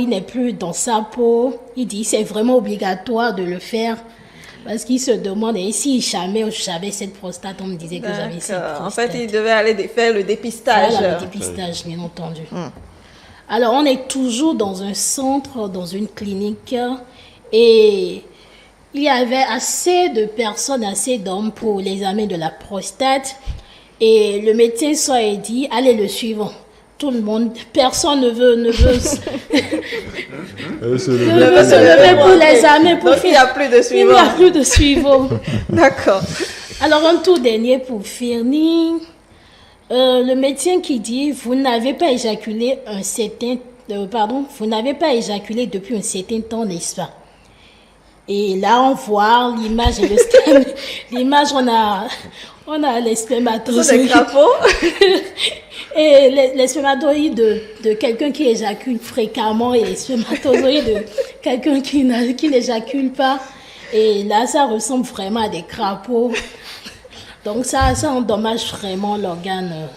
n'est plus dans sa peau. Il dit, c'est vraiment obligatoire de le faire. Parce qu'il se demande, et si jamais j'avais cette prostate, on me disait que j'avais cette prostate. En fait, il devait aller faire le dépistage. Voilà, le dépistage, bien entendu. Alors, on est toujours dans un centre, dans une clinique, et... il y avait assez de personnes, assez d'hommes pour l'examen de la prostate. Et le médecin soit dit, allez le suivant. Tout le monde, personne ne veut se lever pour l'examen. Donc il n'y a plus de suivant. Il n'y a plus de suivant. D'accord. Alors un tout dernier pour finir. Le médecin qui dit, vous n'avez pas éjaculé vous n'avez pas éjaculé depuis un certain temps, n'est-ce pas? Et là, on voit l'image et le scan. L'image, on a les spermatozoïdes. C'est des crapauds. Et les spermatozoïdes de quelqu'un qui éjacule fréquemment et les spermatozoïdes de quelqu'un qui n'éjacule pas. Et là, ça ressemble vraiment à des crapauds. Donc, ça endommage vraiment l'organe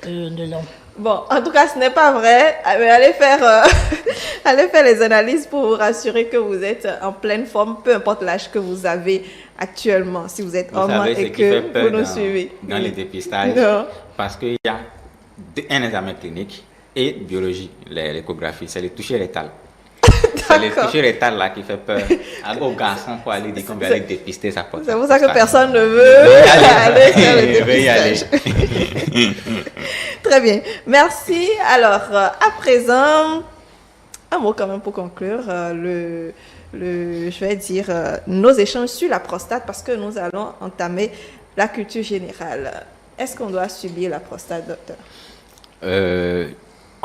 de l'homme. Bon, en tout cas, ce n'est pas vrai. Allez faire les analyses pour vous rassurer que vous êtes en pleine forme, peu importe l'âge que vous avez actuellement, si vous êtes homme et que vous nous suivez. Dans les dépistages, parce qu'il y a un examen clinique et biologie, l'échographie, c'est le toucher rétal. C'est le toucher rétal là qui fait peur aux garçons pour aller dire qu'on va aller dépister sa prostate. C'est pour ça que personne ne veut aller faire le dépistage. Très bien. Merci. Alors, à présent, un mot quand même pour conclure. Je vais dire nos échanges sur la prostate parce que nous allons entamer la culture générale. Est-ce qu'on doit subir la prostate, docteur?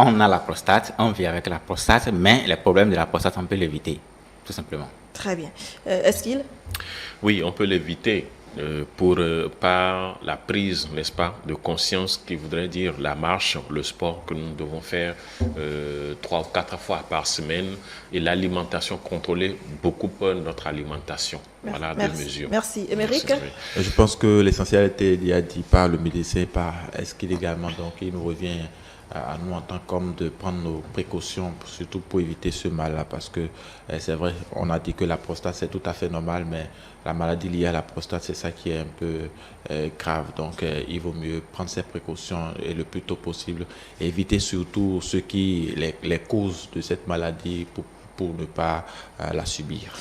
On a la prostate, on vit avec la prostate, mais les problèmes de la prostate, on peut l'éviter, tout simplement. Très bien. Est-ce qu'il? Oui, on peut l'éviter par la prise, n'est-ce pas, de conscience qui voudrait dire la marche, le sport que nous devons faire 3 ou 4 fois par semaine et l'alimentation contrôlée, beaucoup pour notre alimentation. Voilà deux mesures. Merci. Émeric? Je pense que l'essentiel a été dit par le médecin, par Est-ce-qu'il également, donc il nous revient à nous en tant qu'hommes de prendre nos précautions, surtout pour éviter ce mal-là, parce que c'est vrai, on a dit que la prostate c'est tout à fait normal, mais la maladie liée à la prostate c'est ça qui est un peu grave, donc il vaut mieux prendre ses précautions et le plus tôt possible, éviter surtout les causes de cette maladie pour ne pas la subir.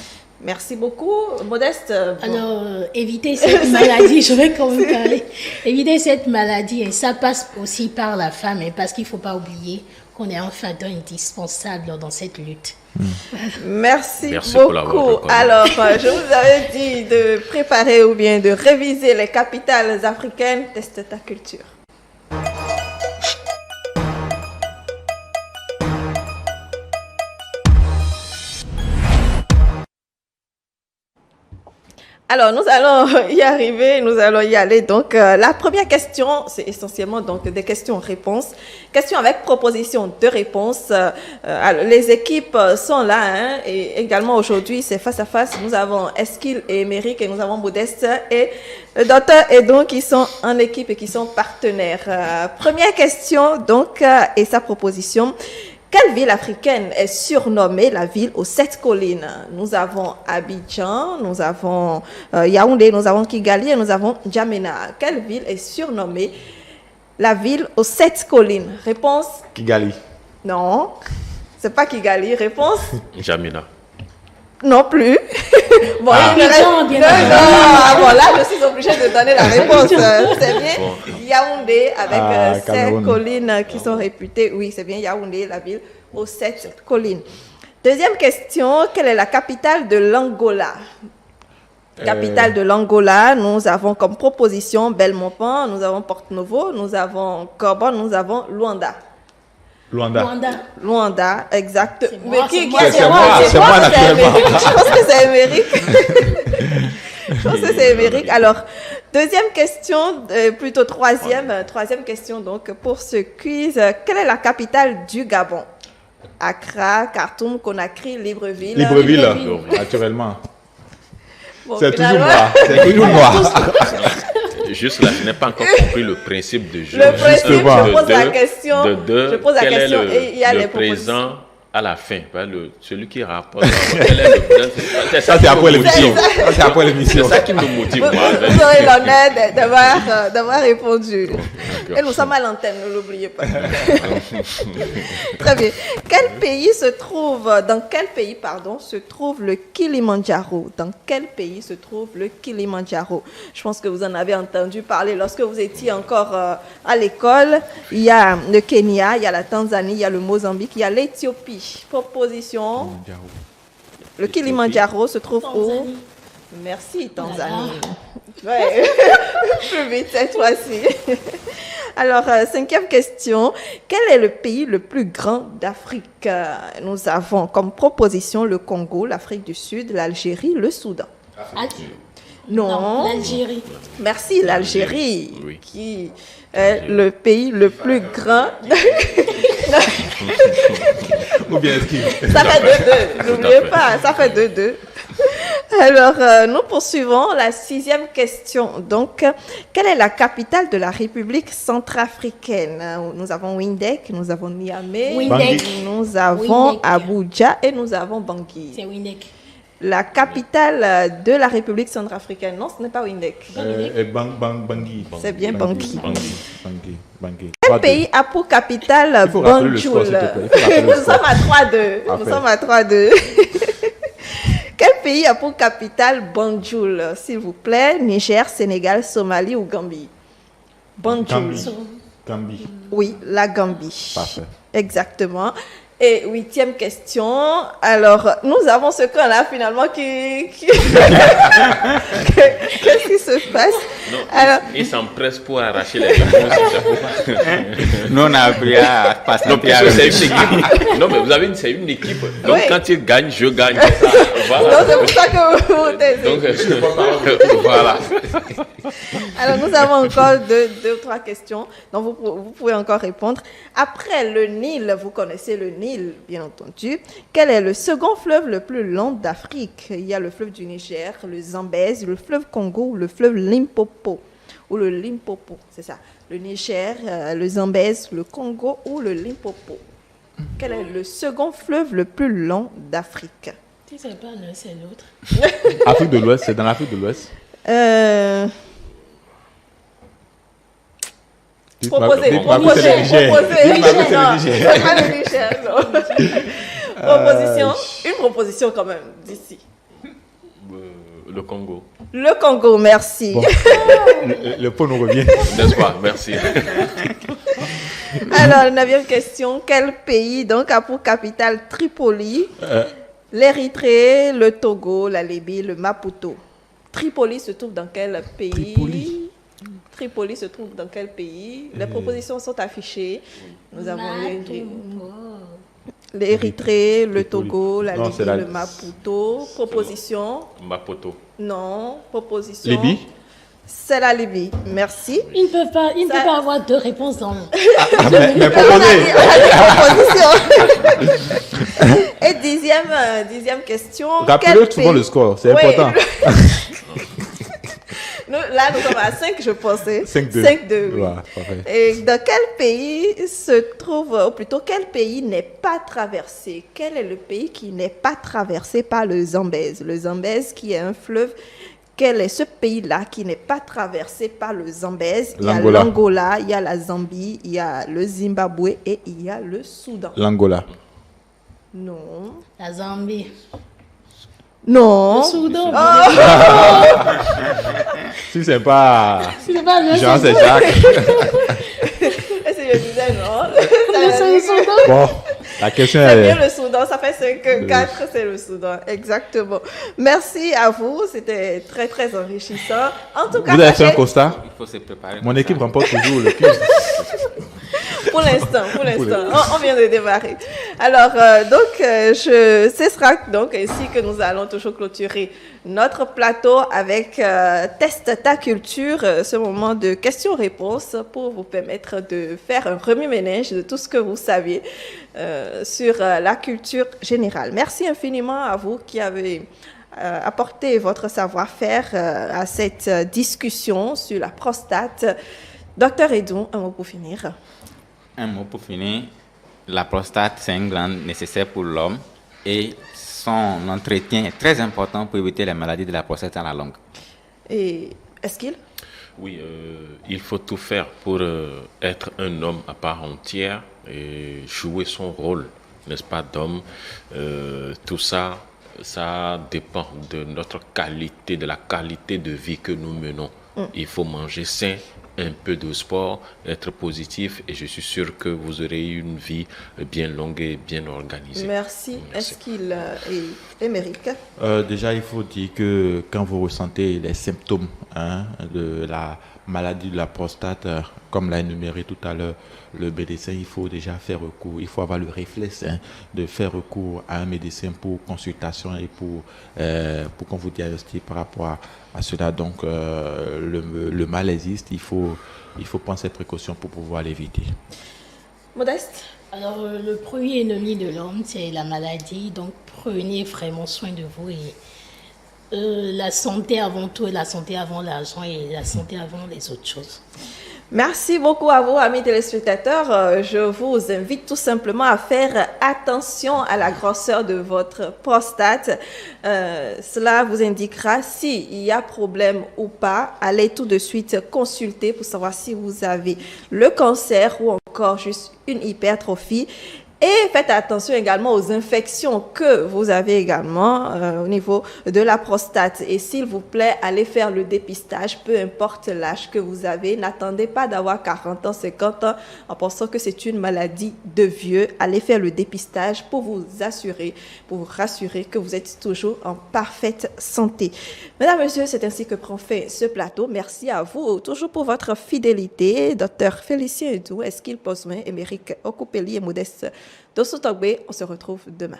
Merci beaucoup. Modeste. Alors, éviter cette maladie, je vais quand même parler. Éviter cette maladie, et ça passe aussi par la femme, parce qu'il ne faut pas oublier qu'on est un facteur indispensable dans cette lutte. Merci beaucoup. Alors, je vous avais dit de préparer ou bien de réviser les capitales africaines. Teste ta culture. Alors, nous allons y arriver, nous allons y aller. Donc, la première question, c'est essentiellement donc des questions-réponses. Questions avec proposition de réponse. Alors, les équipes sont là, hein, et également aujourd'hui, c'est face à face. Nous avons Esquil et Émeric, et nous avons Modeste et le docteur Edon qui sont en équipe et qui sont partenaires. Première question, donc, et sa proposition. Quelle ville africaine est surnommée la ville aux 7 collines? Nous avons Abidjan, nous avons Yaoundé, nous avons Kigali et nous avons N'Djamena. Quelle ville est surnommée la ville aux 7 collines? Réponse? Kigali. Non, c'est pas Kigali. Réponse? N'Djamena. Non plus. Bon, Abidjan, bien bon, là, je suis obligée de donner la réponse. C'est bien Yaoundé avec 7 collines qui sont réputées. Oui, c'est bien Yaoundé, la ville aux 7 collines. Deuxième question, quelle est la capitale de l'Angola? Capitale de l'Angola, nous avons comme proposition Belmopan, nous avons Porto-Novo, nous avons Corban, nous avons Luanda. Luanda, exact. Mais qui c'est moi naturellement. Je pense que c'est Émeric. Je pense que c'est Émeric. Alors, deuxième question, plutôt troisième question donc pour ce quiz. Quelle est la capitale du Gabon? Accra, Khartoum, Conakry, Libreville. Libreville, naturellement. Bon, c'est toujours finalement, moi. C'est toujours moi. Juste là, je n'ai pas encore compris le principe de jeu. Le principe, Justement. je pose la question. Je pose la quel question est et il y a le les présent à la fin, celui qui rapporte. Quel est le présent? Ça, c'est après l'émission. Ça, c'est après l'émission. C'est ça qui me motive, Vous, moi. vous aurez l'honneur d'avoir répondu. D'accord. Et nous sommes à l'antenne, ne l'oubliez pas. Très bien. Dans quel pays, se trouve le Kilimandjaro? Dans quel pays se trouve le Kilimandjaro? Je pense que vous en avez entendu parler lorsque vous étiez encore à l'école. Il y a le Kenya, il y a la Tanzanie, il y a le Mozambique, il y a l'Éthiopie. Proposition. Le Kilimandjaro se trouve où? Merci, Tanzanie. Ouais. Plus vite cette fois-ci. Alors, cinquième question. Quel est le pays le plus grand d'Afrique? Nous avons comme proposition le Congo, l'Afrique du Sud, l'Algérie, le Soudan. Non. L'Algérie. Merci, l'Algérie, Oui. qui est le pays le plus grand. Ou bien est-ce qu'il... Ça fait 2-2. N'oubliez pas, ça fait 2-2. Alors, nous poursuivons la sixième question. Donc, quelle est la capitale de la République centrafricaine? Nous avons Windhoek, nous avons Niamey, nous avons Windhoek. Abuja et nous avons Bangui. C'est Windhoek. La capitale de la République centrafricaine, non, ce n'est pas Windhoek. Bangui. C'est bien Bangui. Bangui. Quel pays a pour capitale Il faut rappeler le score, s'il te Banjul? plaît. Il faut rappeler le Nous score. sommes à 3-2. Nous Parfait. sommes à 3-2. Quel pays a pour capitale Banjul, s'il vous plaît? Niger, Sénégal, Somalie ou Gambie? Banjul. Gambie. Oui, la Gambie. Parfait. Exactement. Et huitième question. Alors, nous avons ce camp-là finalement qui... Qu'est-ce qui se passe? Non, Alors, il s'empresse pour arracher les réponses. Nous, on a appris à passer. Non, parce que c'est une équipe. Non, mais vous avez c'est une équipe. Donc, Oui. quand il gagne, je gagne. donc, Voilà. c'est pour ça que vous taisez. Donc, voilà. Alors, nous avons encore deux ou trois questions, donc vous pouvez encore répondre. Après le Nil, vous connaissez le Nil, bien entendu. Quel est le second fleuve le plus long d'Afrique? Il y a le fleuve du Niger, le Zambèze, le fleuve Congo ou le fleuve Limpopo. Ou le Limpopo, c'est ça. Le Niger, le Zambèze, le Congo ou le Limpopo. Quel est le second fleuve le plus long d'Afrique? Si c'est pas l'un, c'est l'autre. Afrique de l'Ouest, c'est dans l'Afrique de l'Ouest. Proposez. C'est le Niger. Non, c'est pas le Niger, non. Proposition, une proposition quand même d'ici. Le Congo. Le Congo, merci. Bon. Le pot nous revient. N'est-ce pas? Merci. Alors, 9e question. Quel pays donc a pour capitale Tripoli, l'Érythrée, le Togo, la Libye, le Maputo? Tripoli se trouve dans quel pays? Tripoli se trouve dans quel pays? Les propositions sont affichées. Nous avons L'Érythrée, le Togo, la Non, Libye, c'est la- le Maputo. Proposition? Mapoto. Non. Proposition? Libye? C'est la Libye. Merci. Il ne peut pas avoir deux réponses dans le... Mais proposez. Proposition. Et dixième question. Rappelez Quel souvent pays- le score, c'est Oui. important. Là, nous sommes à 5, je pensais. 5-2. 5-2, oui. Ouais, parfait. Et dans quel pays se trouve, ou plutôt quel pays n'est pas traversé? Quel est le pays qui n'est pas traversé par le Zambèze? Le Zambèze qui est un fleuve. Quel est ce pays-là qui n'est pas traversé par le Zambèze? Il y a L'Angola. l'Angola, il y a la Zambie, il y a le Zimbabwe et il y a le Soudan. L'Angola. Non. La Zambie. Non. Le Soudan. Si c'est pas C'est pas le Jean, c'est Soudan. Jacques. Et si je disais non? C'est le Soudan. Bon, la question C'est est... bien le Soudan, ça fait 5-4, c'est le Soudan, exactement. Merci à vous, c'était très très enrichissant. En tout cas, Vous avez fait un sachez- constat? Il faut se préparer. Mon pour équipe ça. remporte toujours le quiz. pour l'instant, on vient de démarrer. Alors, ce sera donc ainsi que nous allons toujours clôturer notre plateau avec Test ta culture, ce moment de questions-réponses pour vous permettre de faire un remue-ménage de tout ce que vous saviez sur la culture générale. Merci infiniment à vous qui avez apporté votre savoir-faire à cette discussion sur la prostate. Docteur Edou, un mot pour finir. Un mot pour finir. La prostate, c'est une glande nécessaire pour l'homme et son entretien est très important pour éviter les maladies de la prostate à la longue. Et est-ce qu'il? Oui, il faut tout faire pour être un homme à part entière et jouer son rôle, n'est-ce pas, d'homme. Tout ça, ça dépend de notre qualité, de la qualité de vie que nous menons. Il faut manger sain, un peu de sport, être positif et je suis sûr que vous aurez une vie bien longue et bien organisée. Merci. Merci. Est-ce qu'il est Émeric? Déjà, il faut dire que quand vous ressentez les symptômes de la maladie de la prostate, comme l'a énuméré tout à l'heure le médecin, il faut déjà faire recours, il faut avoir le réflexe de faire recours à un médecin pour consultation et pour qu'on vous diagnostique par rapport à cela. Donc, le mal existe, il faut prendre ses précautions pour pouvoir l'éviter. Modeste? Alors, le premier ennemi de l'homme, c'est la maladie. Donc, prenez vraiment soin de vous et la santé avant tout, et la santé avant l'argent et la santé avant les autres choses. Merci beaucoup à vous, amis téléspectateurs. Je vous invite tout simplement à faire attention à la grosseur de votre prostate. Cela vous indiquera s'il y a problème ou pas. Allez tout de suite consulter pour savoir si vous avez le cancer ou encore juste une hypertrophie. Et faites attention également aux infections que vous avez également au niveau de la prostate. Et s'il vous plaît, allez faire le dépistage, peu importe l'âge que vous avez. N'attendez pas d'avoir 40 ans, 50 ans en pensant que c'est une maladie de vieux. Allez faire le dépistage pour vous assurer, pour vous rassurer que vous êtes toujours en parfaite santé. Mesdames, Messieurs, c'est ainsi que prend fin ce plateau. Merci à vous toujours pour votre fidélité. Docteur Félicien Edou, est-ce qu'il pose main? Émeric Okupeli et Modeste Dossou Togbe, on se retrouve demain.